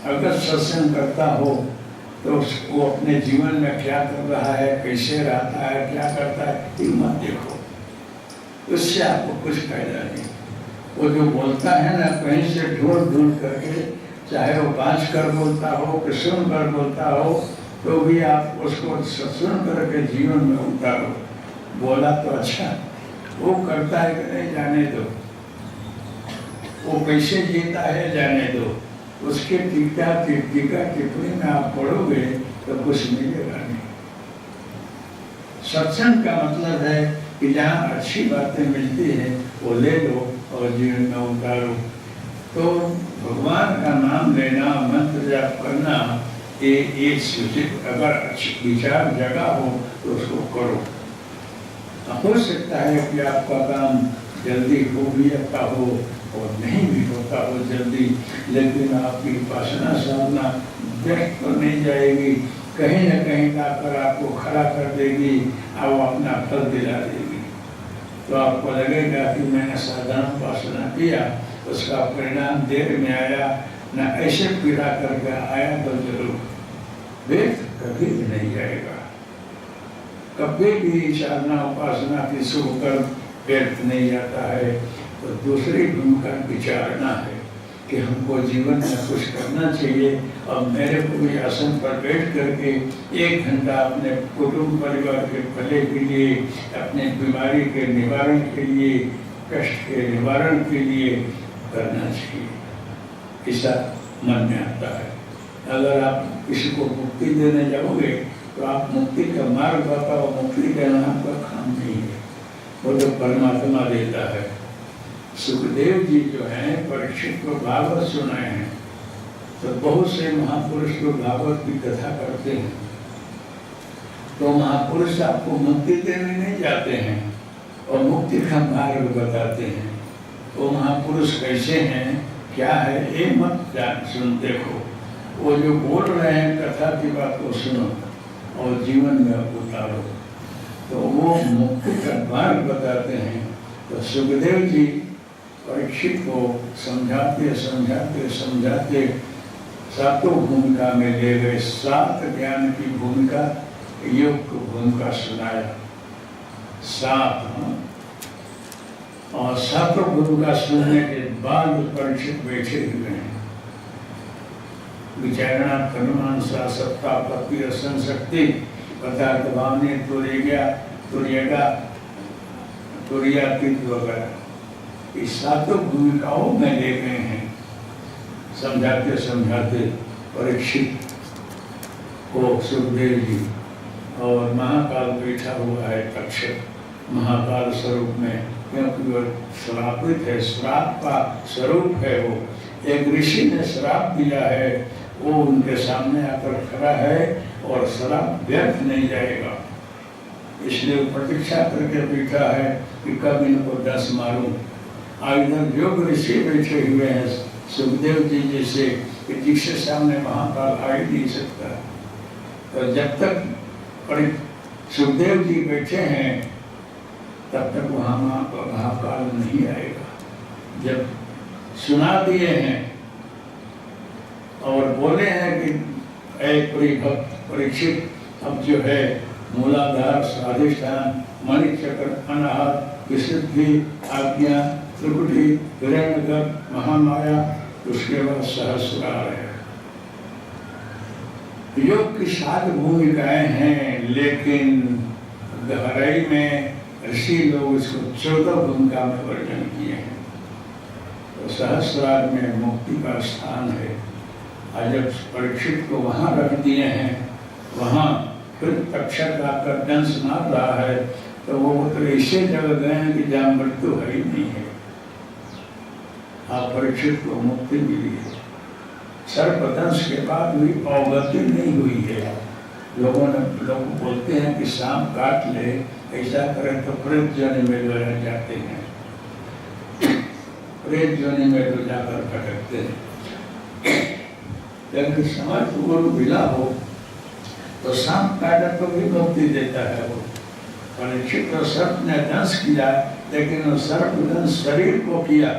अगर सत्संग करता हो तो वो अपने जीवन में क्या कर रहा है, कैसे रहता है, क्या करता है, ये मत देखो, उससे आपको कुछ फायदा नहीं। वो जो बोलता है ना, कहीं से ढूंढ करके, चाहे वो बाँच कर बोलता हो कि सुन कर बोलता हो, तो भी आप उसको सुन करके जीवन में उतारो। बोला तो अच्छा, वो करता है कि नहीं जाने दो, वो कैसे जीता है जाने दो। उसके टीका टिप्पणी में आप पढ़ोगे तो कुछ मिलेगा नहीं। सत्संग का मतलब है कि जहाँ अच्छी बातें मिलती हैं वो ले लो और जीवन में उतारो। तो भगवान का नाम लेना, मंत्र जाप करना, ये सूचित, अगर विचार जगा हो तो उसको करो। हो सकता है कि आपका काम जल्दी हो भी जाता हो और नहीं भी होता हो जल्दी, लेकिन आपकी उपासना साधना व्यर्थ तो नहीं जाएगी, कहीं न कहीं लाकर आपको खड़ा कर देगी और अपना फल दिला देगी। तो आपको लगेगा कि मैंने साधारण उपासना किया, उसका परिणाम देर में आया, न ऐसे पीड़ा करके आया तो जरूर, व्यर्थ कभी भी नहीं जाएगा। कभी भी साधना उपासना की शुभ कर्म व्यर्थ नहीं जाता है। तो दूसरी भूमिका विचारना है कि हमको जीवन में कुछ करना चाहिए। अब मेरे को भी आसन पर बैठ करके 1 घंटा अपने कुटुंब परिवार के भले के लिए, अपने बीमारी के निवारण के लिए, कष्ट के निवारण के लिए करना चाहिए, ऐसा मन में आता है। अगर आप किसी को मुक्ति देने जाओगे तो आप मुक्ति का मार्ग बताओ, मुक्ति का नाम का काम नहीं है, वो तो परमात्मा देता है। सुखदेव जी जो हैं परीक्षित को भागवत सुनाए हैं, तो बहुत से महापुरुष को भागवत की कथा करते हैं। तो महापुरुष आपको मुक्ति देने नहीं जाते हैं और मुक्ति का मार्ग बताते हैं। वो महापुरुष कैसे हैं, क्या है, ये मत जान सुन देखो, वो जो बोल रहे हैं कथा की बात को सुनो और जीवन में उतारो, तो वो मुक्ति का मार्ग बताते हैं। तो सुखदेव जी परीक्षित को समझाते समझाते समझाते सातों भूमिका में ले गए। 7 ज्ञान की भूमिका, योग की भूमिका सुनाया, 7। और सातों भूमिका सुनने के बाद परीक्षित बैठे हुए हैं। विचारणा कर्मानुसार सत्ता पत्ति रसन शक्ति पदार्थ भावने तुरियातीत वगैरह, इस सातों भूमिकाओं में ले गए हैं। समझाते समझाते परीक्षित को सुखदेव जी, और महाकाल बैठा हुआ है तक्षक महाकाल स्वरूप में, क्योंकि वह श्रापित है, श्राप का स्वरूप है। वो एक ऋषि ने श्राप दिया है, वो उनके सामने आकर खड़ा है और श्राप व्यर्थ नहीं जाएगा, इसलिए प्रतीक्षा करके बैठा है कि कब इनको 10 मारूं। इधर योग ऋषि बैठे हुए हैं सुखदेव जी जैसे, कि जिसके सामने महाकाल आ ही नहीं सकता। तो जब तक सुखदेव जी बैठे हैं तब तक वहाँ महाकाल नहीं आएगा। जब सुना दिए हैं और बोले हैं कि ऐ भक्त परीक्षित, अब जो है मूलाधार, स्वाधिष्ठान, मणिचक्र, अनाहत, विशुद्धि, आज्ञा, त्रिपुटी, हिरण्यगर्भ, महामाया, उसके बाद सहस्रार है। योग की 7 भूमिकाएं हैं, लेकिन गहराई में ऋषि लोग इसको 14 भूमिका में वर्णन किए हैं। तो सहस्रार में मुक्ति का स्थान है। आज जब परीक्षित को वहाँ रख दिए हैं, वहाँ फिर तक्षक आकर दंश मार रहा है, तो वो तो ऐसे जगह गए हैं कि जहाँ मृत्यु है ही नहीं है। आप परीक्षित को मुक्ति मिली है। सर्पदंश के बाद भी अवगति नहीं हुई है। लोग बोलते हैं कि सांप काट ले, ऐसा करें तो प्रेत जोनि में ले जाते हैं, प्रेत जोनि में तो जाकर भटकते हैं। लेकिन समाज को मिला हो तो सांप काटा तो भी मुक्ति देता है। वो परीक्षित तो सर्प ने दंश किया, लेकिन वो सर्प दंश शरीर को किया,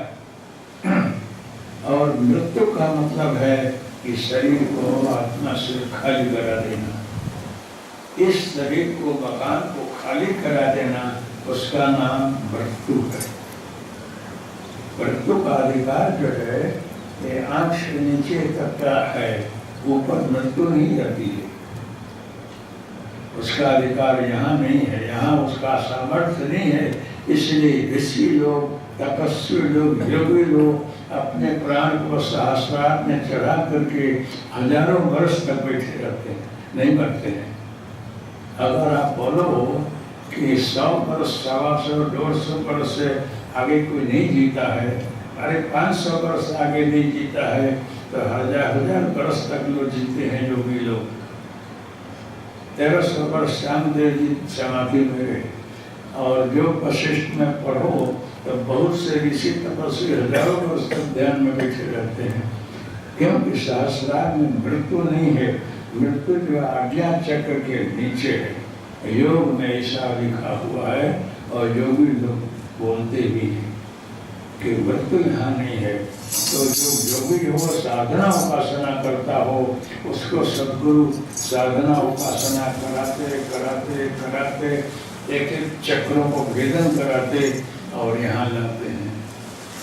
और मृत्यु का मतलब है कि शरीर को आत्मा से खाली करा देना। इस शरीर को, मकान को खाली करा देना, उसका नाम मृत्यु है। मृत्यु का अधिकार जो है ये आंख से नीचे तक का है, ऊपर मृत्यु नहीं रहती है। उसका अधिकार यहाँ नहीं है, यहाँ उसका सामर्थ्य नहीं है। इसलिए ऋषि लोग, तपस्वी लोग, योगी लोग अपने प्राण को सहस्रार में चढ़ा करके हजारों वर्ष तक बैठे रहते हैं, नहीं मरते हैं। अगर आप बोलो कि 100 वर्ष, 125, 150 वर्ष से आगे कोई नहीं जीता है, अरे 500 वर्ष आगे नहीं जीता है तो 1000 वर्ष तक लोग जीते हैं योगी लोग। 1300 वर्ष श्यामदेव जी समाधि में गए। और जो वशिष्ठ में पढ़ो तो बहुत से ऋषि तपस्वी हजारों वर्ष तक ध्यान में बैठे रहते हैं, क्योंकि सहस्रार में मृत्यु नहीं है। मृत्यु जो आज्ञा चक्र के नीचे है, योग में ऐसा लिखा हुआ है और योगी लोग बोलते भी हैं कि मृत्यु यहाँ नहीं है। तो जो योगी हो साधना उपासना करता हो, उसको सद्गुरु साधना उपासना कराते कराते कराते एक एक चक्रों को भेदन कराते और यहाँ लाते हैं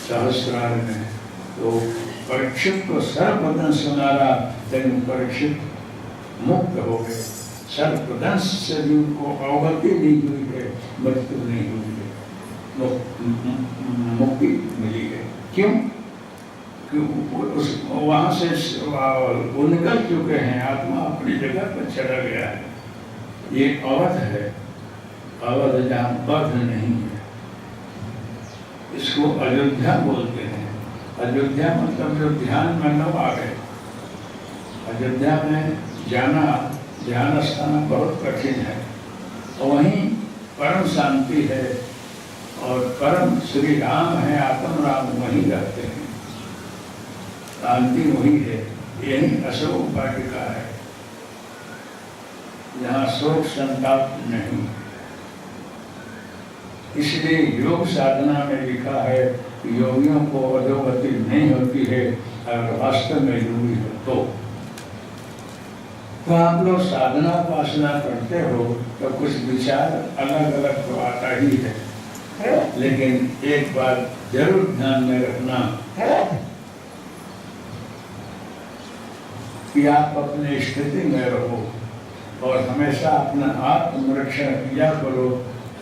सहस्रार में। तो परीक्षित को सर्वदंश सुनारा, लेकिन परीक्षित मुक्त हो गए। सर्वदंश से भी उनको अवगति नहीं हुई है, मृत्यु नहीं हुई है, मुक्ति मिली है। क्यों? वहाँ से वो निकल चुके हैं, आत्मा अपनी जगह पर चला गया है। ये अवध है, अवध जहाँ बद्ध नहीं है। इसको अयोध्या बोलते हैं। अयोध्या मतलब जो ध्यान में न आ गए। अयोध्या में जाना ध्यान स्थान बहुत कठिन है, वहीं परम शांति है और परम श्री राम है, आत्म राम वहीं रहते हैं, शांति वही है। यही अशोक वाटिका है जहाँ शोक संताप नहीं। इसलिए योग साधना में लिखा है कि योगियों को अधोगति नहीं होती है अगर वास्तव में योगी हो तो आप लोग साधना उपासना करते हो तो कुछ विचार अलग अलग तो आता ही है, लेकिन एक बात जरूर ध्यान में रखना कि आप अपनी स्थिति में रहो और हमेशा अपना आत्मरक्षण किया करो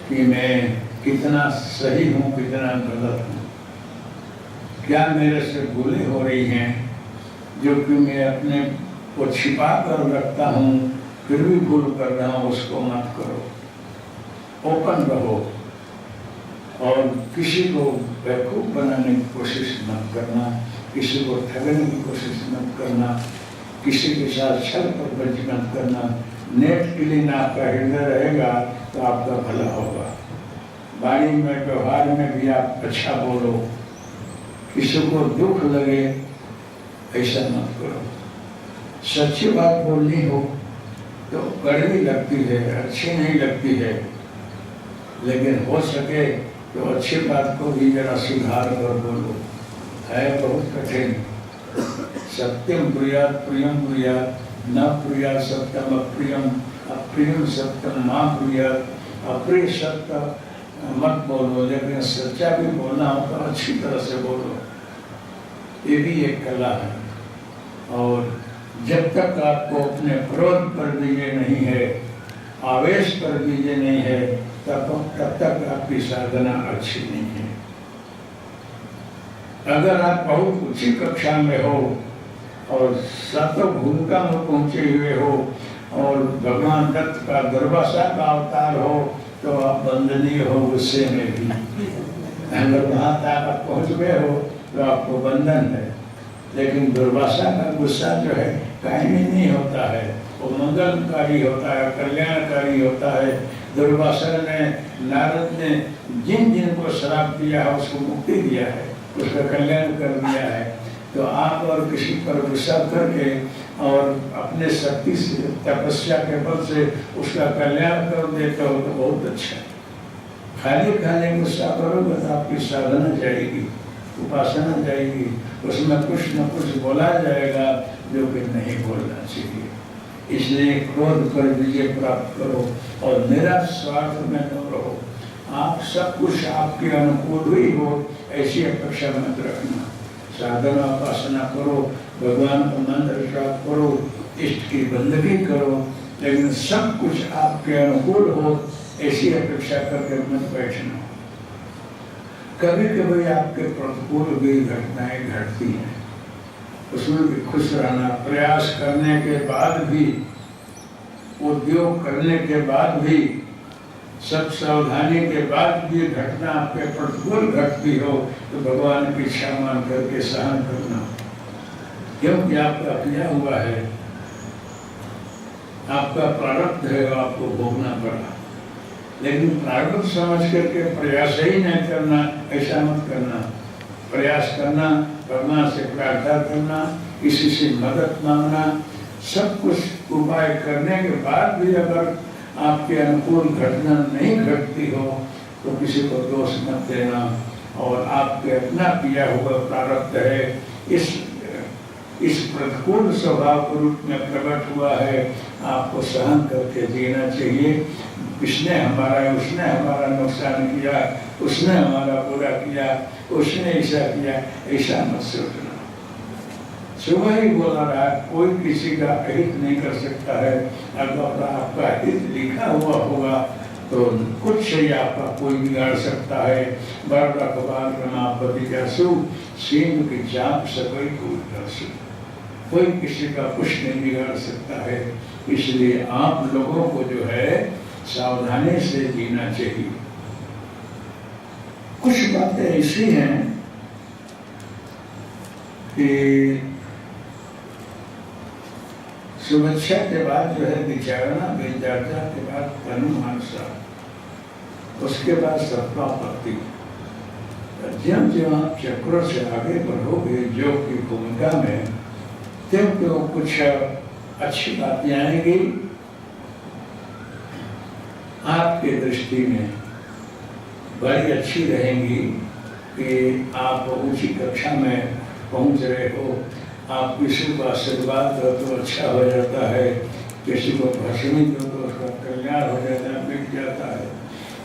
कि मैं कितना सही हूँ, कितना गलत हूँ, क्या मेरे से भूलें हो रही हैं जो कि मैं अपने को छिपा कर रखता हूँ, फिर भी भूल कर रहा हूँ, उसको मत करो। ओपन रहो और किसी को बेवकूफ बनाने की कोशिश मत करना, किसी को ठगने की कोशिश मत करना, किसी के साथ छल कपट मत करना। नेट क्लीन आपका हृदय रहेगा तो आपका भला होगा। वाणी में व्यवहार में भी आप अच्छा बोलो, किसी को दुख लगे ऐसा मत करो। सच्ची बात बोलनी हो तो कड़वी लगती है, अच्छी नहीं लगती है, लेकिन हो सके तो अच्छी बात को भी जरा सुधार कर बोलो। है बहुत कठिन। सत्यम प्रियात प्रियम प्रियात न प्रियात सत्यम अप्रियम अप्रियम सत्यम माँ प्रियात। अप्रिय सत्य मत बोलो, लेकिन सच्चा भी बोलना हो तो अच्छी तरह से बोलो। ये भी एक कला है। और जब तक आपको अपने क्रोध पर विजय नहीं है, आवेश पर विजय नहीं है, तब तक आपकी साधना अच्छी नहीं है। अगर आप बहुत ऊंची कक्षा में हो और सातों भूमिका में पहुंचे हुए हो और भगवान दत्त का दुर्वासा का अवतार हो तो आप बंधनीय हो गुस्से में भी। अगर वहाँ तक आप पहुँच गए हो तो आपको बंधन है, लेकिन दुर्वासा का गुस्सा जो है कायमी नहीं होता है, वो मंगलकारी होता है, कल्याणकारी होता है। दुर्वासा ने नारद ने जिन जिन को श्राप दिया है उसको मुक्ति दिया है, उसका कल्याण कर दिया है। तो आप और किसी पर गुस्सा करके और अपने शक्ति से तपस्या के बल से उसका कल्याण कर देते हो तो बहुत अच्छा है। खाली खाली गुस्सा करोगे तो आपकी साधना जाएगी, उपासना जाएगी, उसमें कुछ न कुछ बोला जाएगा जो कि नहीं बोलना चाहिए। इसलिए क्रोध कर विजय प्राप्त करो और निरास्वार्थ में न रहो। आप सब कुछ आपके अनुकूल ही हो ऐसी अपेक्षा मत रखना। साधना उपासना करो, भगवान का मंत्र जाप करो, इष्ट की बंदगी करो, लेकिन सब कुछ आपके अनुकूल हो ऐसी अपेक्षा करके मत बैठना। कभी कभी आपके प्रतिकूल भी घटनाएं घटती हैं, उसमें भी खुश रहना। प्रयास करने के बाद भी, उद्योग करने के बाद भी सब सावधानी के बाद भी घटना आपके प्रतिकूल घटती हो तो भगवान की इच्छा मान करके सहन करना, क्योंकि आपका किया हुआ है, आपका प्रारब्ध है, आपको भोगना पड़ा। लेकिन प्रारब्ध समझ करके प्रयास ही नहीं करना, ऐसा मत करना। प्रयास करना, भगवान से प्रार्थना करना, किसी से मदद मांगना, सब कुछ उपाय करने के बाद भी अगर आपके अनुकूल घटना नहीं घटती हो तो किसी को दोष मत देना। और आपके अपना किया हुआ प्रारब्ध है, इस प्रतिकूल स्वभाव के रूप में प्रकट हुआ है, आपको सहन करके जीना चाहिए। इसने हमारा, उसने हमारा नुकसान किया, उसने हमारा बुरा किया, उसने ऐसा किया, ऐसा मत सोचना। सुबह ही बोला रहा, कोई किसी का हित नहीं कर सकता है। अगर आपका हित लिखा हुआ होगा तो कुछ ही आपका कोई बिगाड़ सकता है। बड़ रखवाल रमापति जासु, सिंह की चाप सबई को दर्शु, कोई किसी का कुछ नहीं बिगाड़ सकता है। इसलिए आप लोगों को जो है सावधानी से जीना चाहिए। कुछ बातें ऐसी हैं कि शुभेच्छा के बाद जो है विचारणा, विचारणा के बाद तनुमानसा, उसके बाद सत्तापत्ति। जब जब आप चक्रों से आगे बढ़ोगे योग की भूमिका में, त्यों कुछ अच्छी बातें आएंगी आपके दृष्टि में, बड़ी अच्छी रहेंगी कि आप ऊंची कक्षा में पहुंच रहे हो। आप किसी को आशीर्वाद दो तो अच्छा हो जाता है, किसी को भस्मी दो तो उसका कल्याण हो जाता है, मिट जाता है,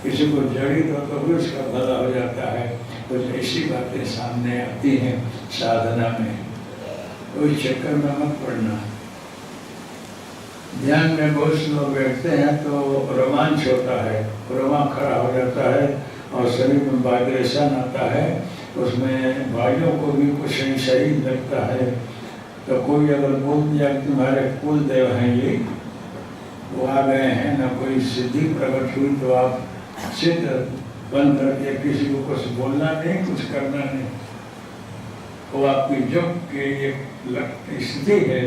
किसी को जड़ी दो तो भी उसका भला हो जाता है। कुछ ऐसी बातें सामने आती हैं साधना में, कोई चक्कर में मत पड़ना। ध्यान में बहुत से लोग बैठते हैं तो रोमांच होता है, रोमा खड़ा हो जाता है और शरीर में वाइब्रेशन आता है, उसमें भाइयों को भी कुछ सही लगता है। तो कोई अगर बोल दिया कि तुम्हारे कुल देव हैं ये, वो आ गए हैं, ना कोई सिद्धि प्रकट हुई, तो आप सिद्ध बन करके किसी को कुछ बोलना नहीं, कुछ करना नहीं। वो आपकी योग के एक स्थिति है।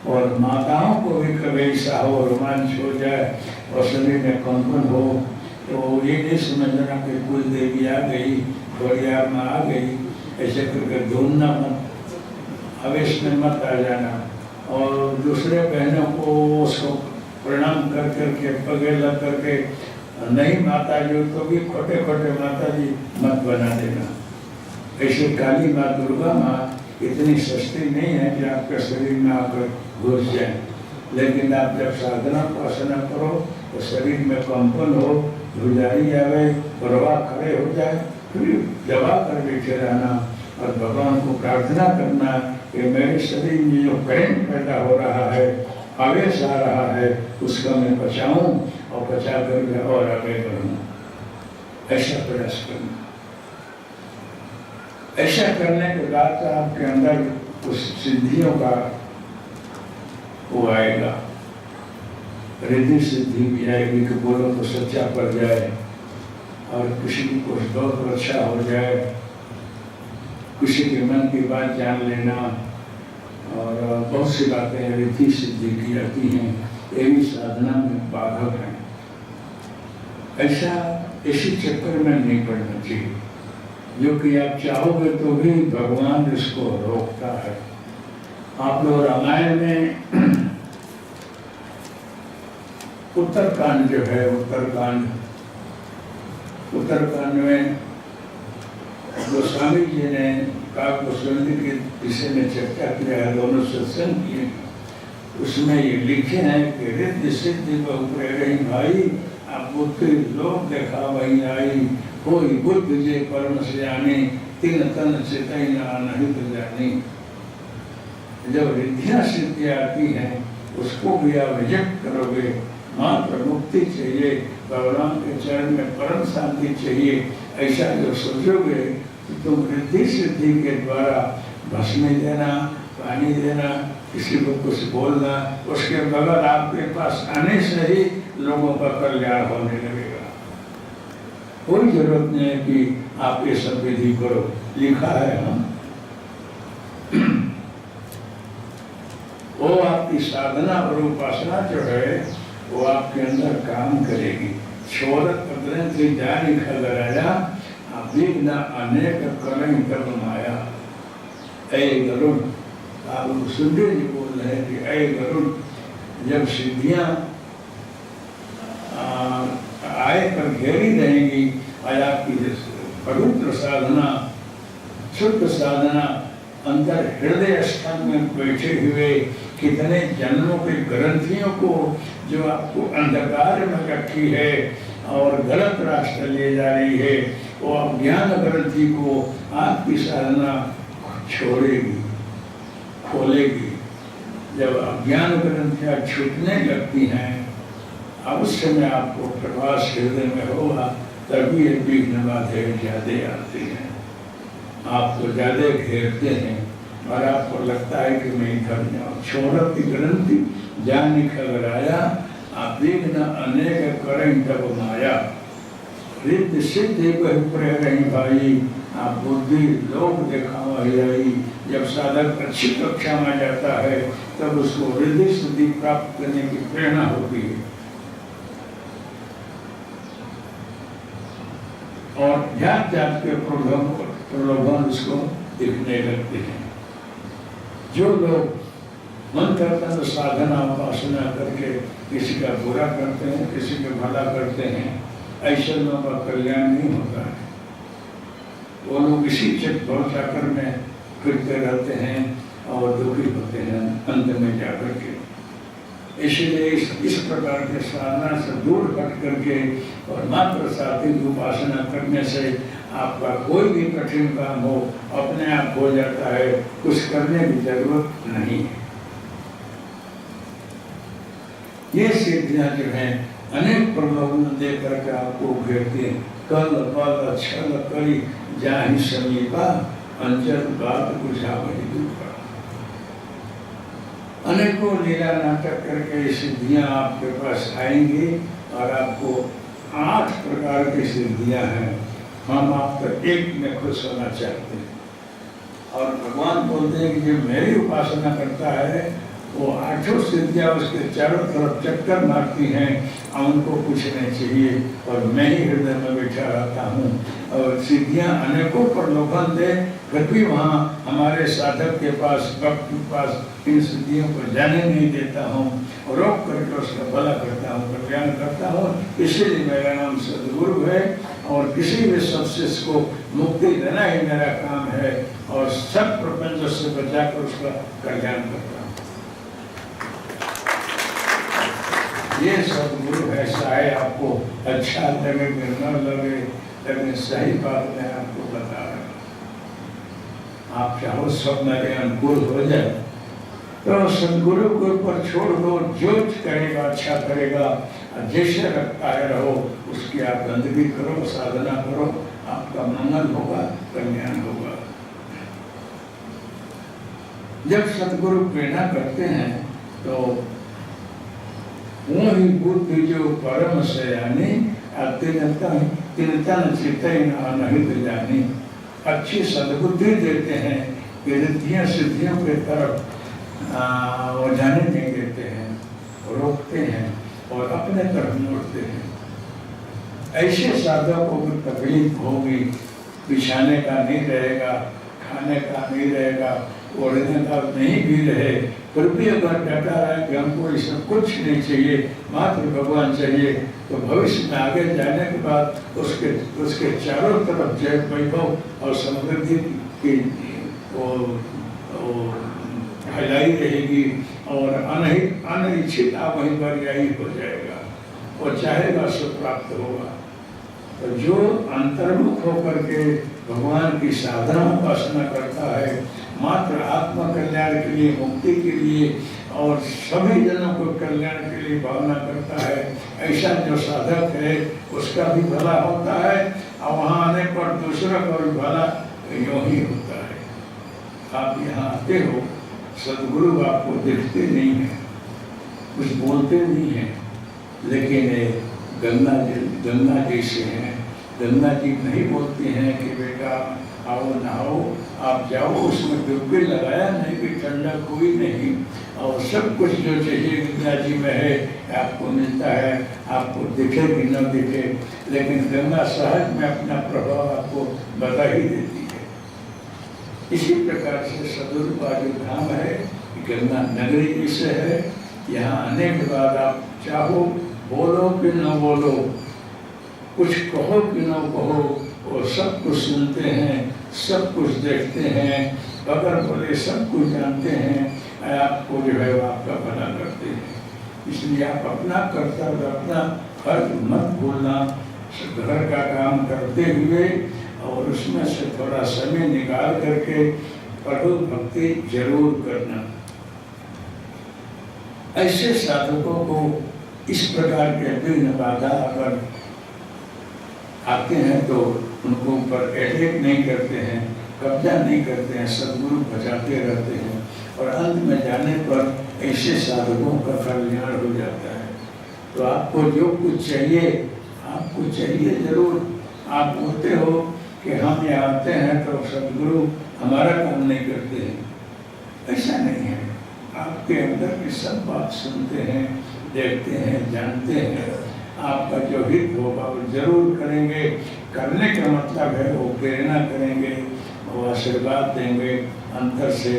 और माताओं को भी कभी ऐसा हो, रोमांच हो जाए और शरीर में कंपन हो, तो ये नहीं समझना कि कुल देवी आ गई, परिवार में आ गई, ऐसे करके ढूंढना मत, आवेश में मत आ जाना। और दूसरे बहनों को उसको प्रणाम कर करके, पगे लग करके, नहीं माता जी तो भी खोटे खोटे माता जी मत बना देना। ऐसे काली माँ, दुर्गा माँ इतनी सस्ती नहीं है कि आपके शरीर में आकर घुस जाए। लेकिन आप जब साधना उपासना करो तो शरीर में कंपन हो, धुजारी आवे, प्रवाह खड़े हो जाए, फिर दबा कर बैठे रहना और भगवान को प्रार्थना करना कि मेरे शरीर में जो करंट पैदा हो रहा है, आवेश आ रहा है, उसका मैं बचाऊं और बचा कर और आगे बढ़ूं। ऐसा प्रयास करना। ऐसा करने के बाद आपके अंदर उस सिद्धियों का वो आएगा, रिद्धि सिद्धि भी आएगी कि बोलो तो सच्चा पड़ जाए और किसी की कुछ दो तो अच्छा हो जाए, किसी के मन की बात जान लेना, और बहुत सी बातें रिद्धि सिद्धि की जाती हैं। ये भी साधना में बाधक है। ऐसा इसी चक्कर में नहीं पड़ना चाहिए, जो कि आप चाहोगे तो भी भगवान इसको रोकता है। आप लोग रामायण में उत्तरकांड जो है, उत्तरकांड में गोस्वामी जी ने काकभूषणी के विषय में चर्चा किया है, दोनों सत्संग किए। उसमें ये लिखे हैं कि रिद्धि सिद्धि बहुप्रेरही भाई, आप बुद्धि लोग देखा वही आई, कोई बुद्ध जे परम से जाने, तीन तन से नहीं तो जानी। जब रिद्धियां सिद्धियां आती हैं उसको भी आप रिजेक्ट करोगे। मात्र मुक्ति चाहिए, भगवान के चरण में परम शांति चाहिए, ऐसा जो सोचोगे तो तुम रिद्धि सिद्धि के द्वारा भस्मी देना, पानी देना, किसी को कुछ बोलना, उसके बगैर आपके पास आने से ही लोगों का कल्याण होने लगेगा। कोई जरूरत नहीं है कि आप ये सब विधि करो, लिखा है हम। वो आपकी साधना और उपासना जो है वो आपके अंदर काम करेगी। छोरत पत्र जानी खगराया विघ्न अनेक करें तब माया। ऐ गरुड़, आप सूर्य जी बोल रहे हैं कि ऐ गरुड़, जब सिद्धियां आए पर घेरी रहेंगी और आपकी पवित्र साधना, शुद्ध साधना अंदर हृदय स्थान में बैठे हुए कितने जन्मों के ग्रंथियों को जो आपको अंधकार में रखी है और गलत रास्ते ले जा रही है, वो अज्ञान ग्रंथि को आपकी साधना छोड़ेगी, खोलेगी। जब अज्ञान ग्रंथियां छूटने लगती हैं, अब उस समय आपको प्रकाश हृदय में होगा, तभी ये विघ्न बाधे ज्यादा आती हैं, आपको ज्यादा घेरते हैं और आपको लगता है कि मैं इधर जाऊँ। छोड़त की ग्रंथि जानी खगराया आप विघ्न अनेक करें तब माया। रिद्ध सिद्ध रही भाई, आप बुद्धि लोक दिखावा जाई। जब साधक अच्छी कक्षा में जाता है तब उसको रिद्धि सिद्धि प्राप्त करने की प्रेरणा होती है और जात जात के प्रलोभन उसको दिखने लगते हैं। जो लोग मन करता है साधना उपासना करके किसी का बुरा करते हैं, किसी का भला करते हैं, ऐसे लोगों का कल्याण नहीं होता है। वो लोग इसी चक्कर में फिरते रहते हैं और दुखी होते हैं अंत में जाकर के। इसलिए इस प्रकार के साधना से दूर हट करके और मात्र सात्विक उपासना करने से आपका कोई भी कठिन काम हो अपने आप हो जाता है, कुछ करने की जरूरत नहीं है। ये सिद्धियां जो हैं अनेक प्रलोभन दे करके आपको घेरती हैं। कल बल छल करी जाहि समीपा अंचल बात बुझा बड़ी दुखा। अनेकों लीला नाटक करके ये सिद्धियां आपके पास आएंगी और आपको 8 प्रकार की सिद्धियां हैं। हम आप तो एक में खुश होना चाहते हैं और भगवान बोलते हैं कि जो मेरी उपासना करता है वो 8 सिद्धियां उसके चारों तरफ चक्कर मारती हैं और उनको कुछ नहीं चाहिए और मैं ही हृदय में बैठा रहता हूँ। और सिद्धियां अनेकों प्रलोभन दे फिर भी वहाँ हमारे साधक के पास, भक्त के पास इन सिद्धियों को जाने नहीं देता हूँ और रोक करके उसका भला करता हूँ, कल्याण करता हूँ। इसीलिए मेरा नाम सद्गुरु है और किसी भी सबसे को मुक्ति देना ही मेरा काम है और सब प्रपंच से बचाकर उसका कल्याण करता हूँ। ये सद्गुरु है, चाहे आपको अच्छा लगे न लगे, लेकिन सही बात मैं आपको बता रहा हूँ। आप चाहो सब मेरे अनुकूल हो जाए तो सद्गुरु के ऊपर छोड़ दो, जो करेगा अच्छा करेगा, जैसे रखता है रहो, उसकी आप बंदगी करो, साधना करो, आपका मंगल होगा, कल्याण होगा। जब सद्गुरु प्रेरणा करते हैं तो वो ही बुद्धि जो परम से यानी तिनतन चितन अनहित जानी, अच्छी सद्बुद्धि देते हैं, रिद्धियां सिद्धियों के तरफ वो जाने नहीं देते हैं, रोकते हैं और अपने तरफ मोड़ते हैं। ऐसे साधक को भी तकलीफ होगी, बिछाने का नहीं रहेगा, खाने का नहीं रहेगा, ओढ़ने का नहीं भी रहे, फिर भी अगर डटा रहे कि हमको ये सब कुछ नहीं चाहिए, मात्र भगवान चाहिए, तो भविष्य में आगे जाने के बाद उसके चारों तरफ जय वैभव और समृद्धि की फैलाई रहेगी और अनिच्छित वहीं पर यही हो जाएगा और चाहेगा सो प्राप्त होगा। तो जो अंतर्मुख होकर के भगवान की साधना उपासना करता है, मात्र आत्मा कल्याण के लिए, मुक्ति के लिए और सभी जनों को कल्याण के लिए भावना करता है, ऐसा जो साधक है उसका भी भला होता है और वहाँ आने पर दूसरा का भी भला यूँ ही होता है। आप यहाँ आते हो, सद्गुरु आपको दिखते नहीं है, कुछ बोलते नहीं हैं, लेकिन गंगा जैसे हैं, गंगा जी नहीं बोलती हैं कि बेटा आओ नहाओ, आप जाओ, उसमें डुबकी लगाया नहीं कि ठंडा कोई नहीं, और सब कुछ जो चाहिए गंगा जी में है आपको मिलता है, आपको दिखे कि न दिखे, लेकिन गंगा सहज में अपना प्रभाव आपको बता ही देती है। इसी प्रकार से सदुर का जो धाम है गंगा नगरी जैसे है। यहाँ आने के बाद आप चाहो बोलो कि न बोलो, कुछ कहो कि न कहो, वो सब कुछ सुनते हैं, सब कुछ देखते हैं, अगर बोले सब कुछ जानते हैं, आपको जो है आपका भला करते हैं। इसलिए आप अपना कर्तव्य, अपना फर्ज मत भूलना, घर का काम करते हुए और उसमें से थोड़ा समय निकाल करके पढ़ो, भक्ति जरूर करना। ऐसे साधकों को इस प्रकार के विघ्न बाधा अगर आते हैं तो उनको ऊपर अटैक नहीं करते हैं, कब्जा नहीं करते हैं, सद्गुरु बचाते रहते हैं, और अंत में जाने पर ऐसे साधकों का कल्याण हो जाता है। तो आपको जो कुछ चाहिए, आपको चाहिए जरूर। आप बोलते हो कि हम यहाँ आते हैं तो सद्गुरु हमारा काम नहीं करते हैं, ऐसा नहीं है। आपके अंदर की सब बात सुनते हैं, देखते हैं, जानते हैं, आपका जो हित होगा वो जरूर करेंगे। करने का मतलब है वो प्रेरणा करेंगे, वो आशीर्वाद देंगे अंतर से।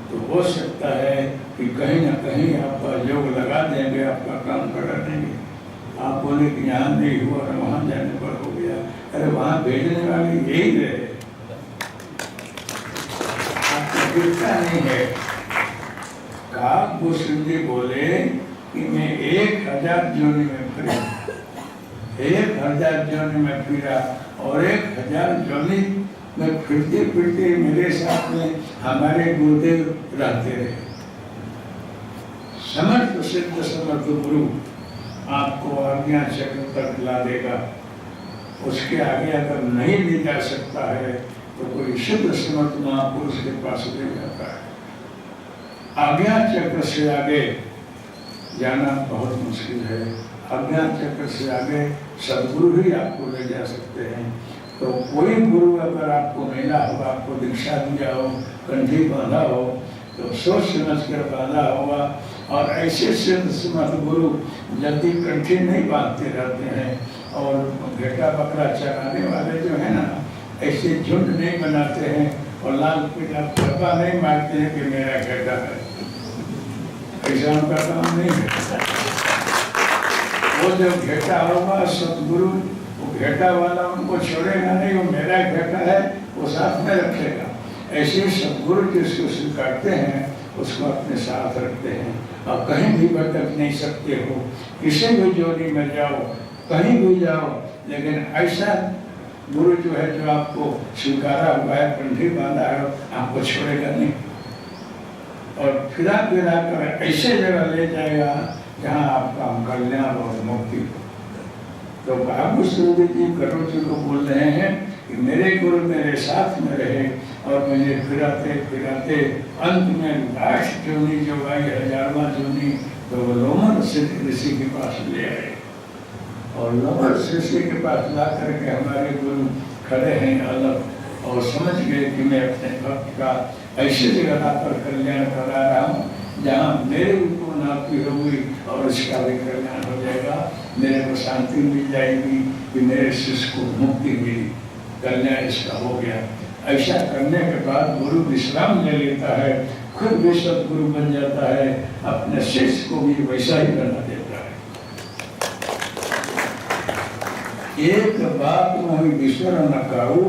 तो हो सकता है कि कहीं ना कहीं आपका योग लगा देंगे, आपका काम करा देंगे। आप बोले कि यहाँ नहीं हुआ और वहाँ जाने पर हो गया, अरे वहाँ भेजने वाले यही रहे, आपको दिखता नहीं है। काकभूषण जी बोले कि मैं 1000 जोनी में फिरा, 1000 जोनी में फिरा, और 1000 जोनी में फिरते फिरते मेरे साथ में हमारे गुरुदेव रहते रहे। समर्थ सिद्ध समर्थ गुरु आपको आज्ञा चक्र तक ला देगा। उसके आगे अगर नहीं ले जा सकता है तो कोई सिद्ध समर्थ महापुरुष के पास ले जाता है। आज्ञा चक्र से आगे जाना बहुत मुश्किल है। आज्ञा चक्र से आगे सद्गुरु ही आपको ले जा सकते हैं। तो कोई गुरु अगर आपको मिला हो, आपको दीक्षा दिया हो, कंठी बांधा हो, तो सोच समझ कर बांधा होगा। और ऐसे सिद्ध समर्थ गुरु जल्दी कंठी नहीं बांधते रहते हैं, और भेटा बकरा चराने वाले जो है ना, ऐसे झुंड नहीं बनाते हैं और लाल पीला थप्पा नहीं मारते हैं कि मेरा घेटा है। ऐसा उनका काम नहीं है। वो जब घेटा होगा सतगुरु, वो घेटा वाला उनको छोड़ेगा नहीं, वो मेरा घेटा है, वो साथ में रखेगा। ऐसे सतगुरु जिसको स्वीकारते हैं उसको अपने साथ रखते हैं, और कहीं भी भटक नहीं सकते हो। किसी भी जोड़ी में जाओ, कहीं भी जाओ, लेकिन ऐसा गुरु जो है जो आपको स्वीकारा हुआ है, कंठी बांधा है, आपको छोड़ेगा नहीं, और फिरा फिरा कर ऐसे जगह ले जाएगा जहाँ आपका कल्याण और मुक्ति हो। तो काकभूषण जी करोड़ जी को बोल रहे हैं कि मेरे गुरु मेरे साथ में रहे, और मुझे फिराते फिराते अंत में लास्ट जोनी जो आई 1000वां जोनी, तो वो लोमड़ ऋषि के पास ले आए, और लोमड़ ऋषि के पास ला करके हमारे गुरु खड़े हैं अलग, और समझ गए कि मैं अपने भक्त का ऐसी जगह आकर कल्याण करा रहा हूँ जहाँ मेरे को नापी होगी और इसका भी कल्याण हो जाएगा, मेरे को शांति मिल जाएगी कि मेरे शिष्य को मुक्ति मिली, कल्याण इसका हो गया। ऐसा करने के बाद गुरु विश्राम ले लेता है, खुद भी सद्गुरु बन जाता है, अपने शिष्य को भी वैसा ही बना देता है। एक बात वही विश्वर न काऊ,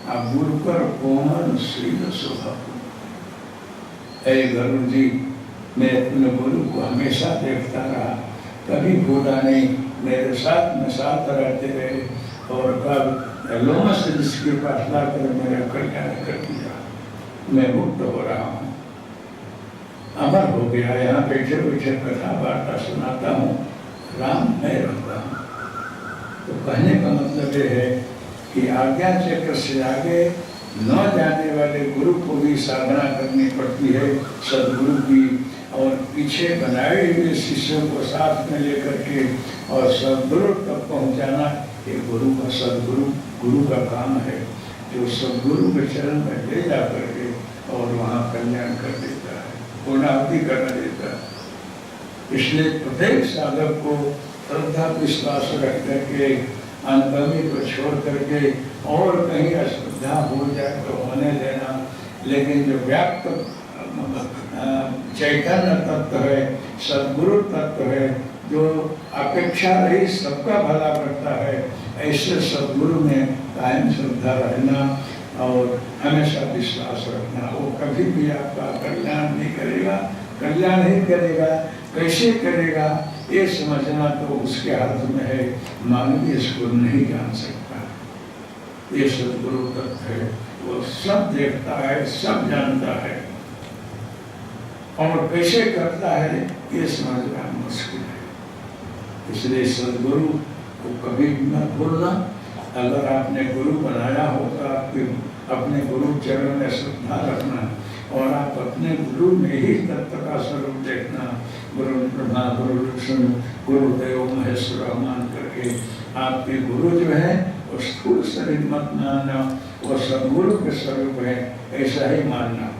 आप गुरु पर कोमल श्रील स्वभाव। ऐ गुरु जी, मैं अपने गुरु को हमेशा देखता रहा, कभी भूला नहीं, मेरे साथ में साथ रहते रहे, और कब लोमस जिसके पास लाकर मेरा कल्याण कर दिया, मैं मुक्त हो रहा हूँ, अमर हो गया। यहाँ बैठे बैठे कथा वार्ता सुनाता हूँ, राम मैं रहता हूँ। तो कहने का मतलब ये है कि आज्ञा चक्र से आगे न जाने वाले गुरु को भी साधना करनी पड़ती है, सद्गुरु की, और पीछे बनाए हुए शिष्यों को साथ में लेकर के और सदगुरु तक पहुंचाना ये गुरु का सदगुरु गुरु का काम है, जो सदगुरु के चरण में ले जा करके और वहाँ कल्याण कर देता है, पूर्णाहुति कर देता है। इसलिए प्रत्येक साधक को श्रद्धा विश्वास रख करके अनकमी को छोड़ करके और कहीं अश्रद्धा हो जाए तो होने देना, लेकिन जो व्याप्त चैतन्य तत्व है, सदगुरु तत्व है, जो अपेक्षा रही सबका भला करता है, ऐसे सदगुरु में कायम श्रद्धा रहना और हमेशा विश्वास रखना। वो कभी भी आपका कल्याण नहीं करेगा, कल्याण ही करेगा, कैसे करेगा ये समझना तो उसके हाथ में है, मानव इसको नहीं जान सकता। ये सदगुरु तत्व है, वो सब देखता है, सब जानता है और कैसे करता है ये समझना मुश्किल है। इसलिए सदगुरु को कभी न भूलना। अगर आपने गुरु बनाया होगा, अपने गुरु चरण में श्रद्धा रखना और आप अपने गुरु में ही तत्व का स्वरूप देखना। गुरु ब्रह्मा गुरु विष्णु गुरुदेव महेश्वर मान करके आपके गुरु जो है वो स्थूल शरीर मत मानना, वो सदगुरु के स्वरूप है ऐसा ही मानना।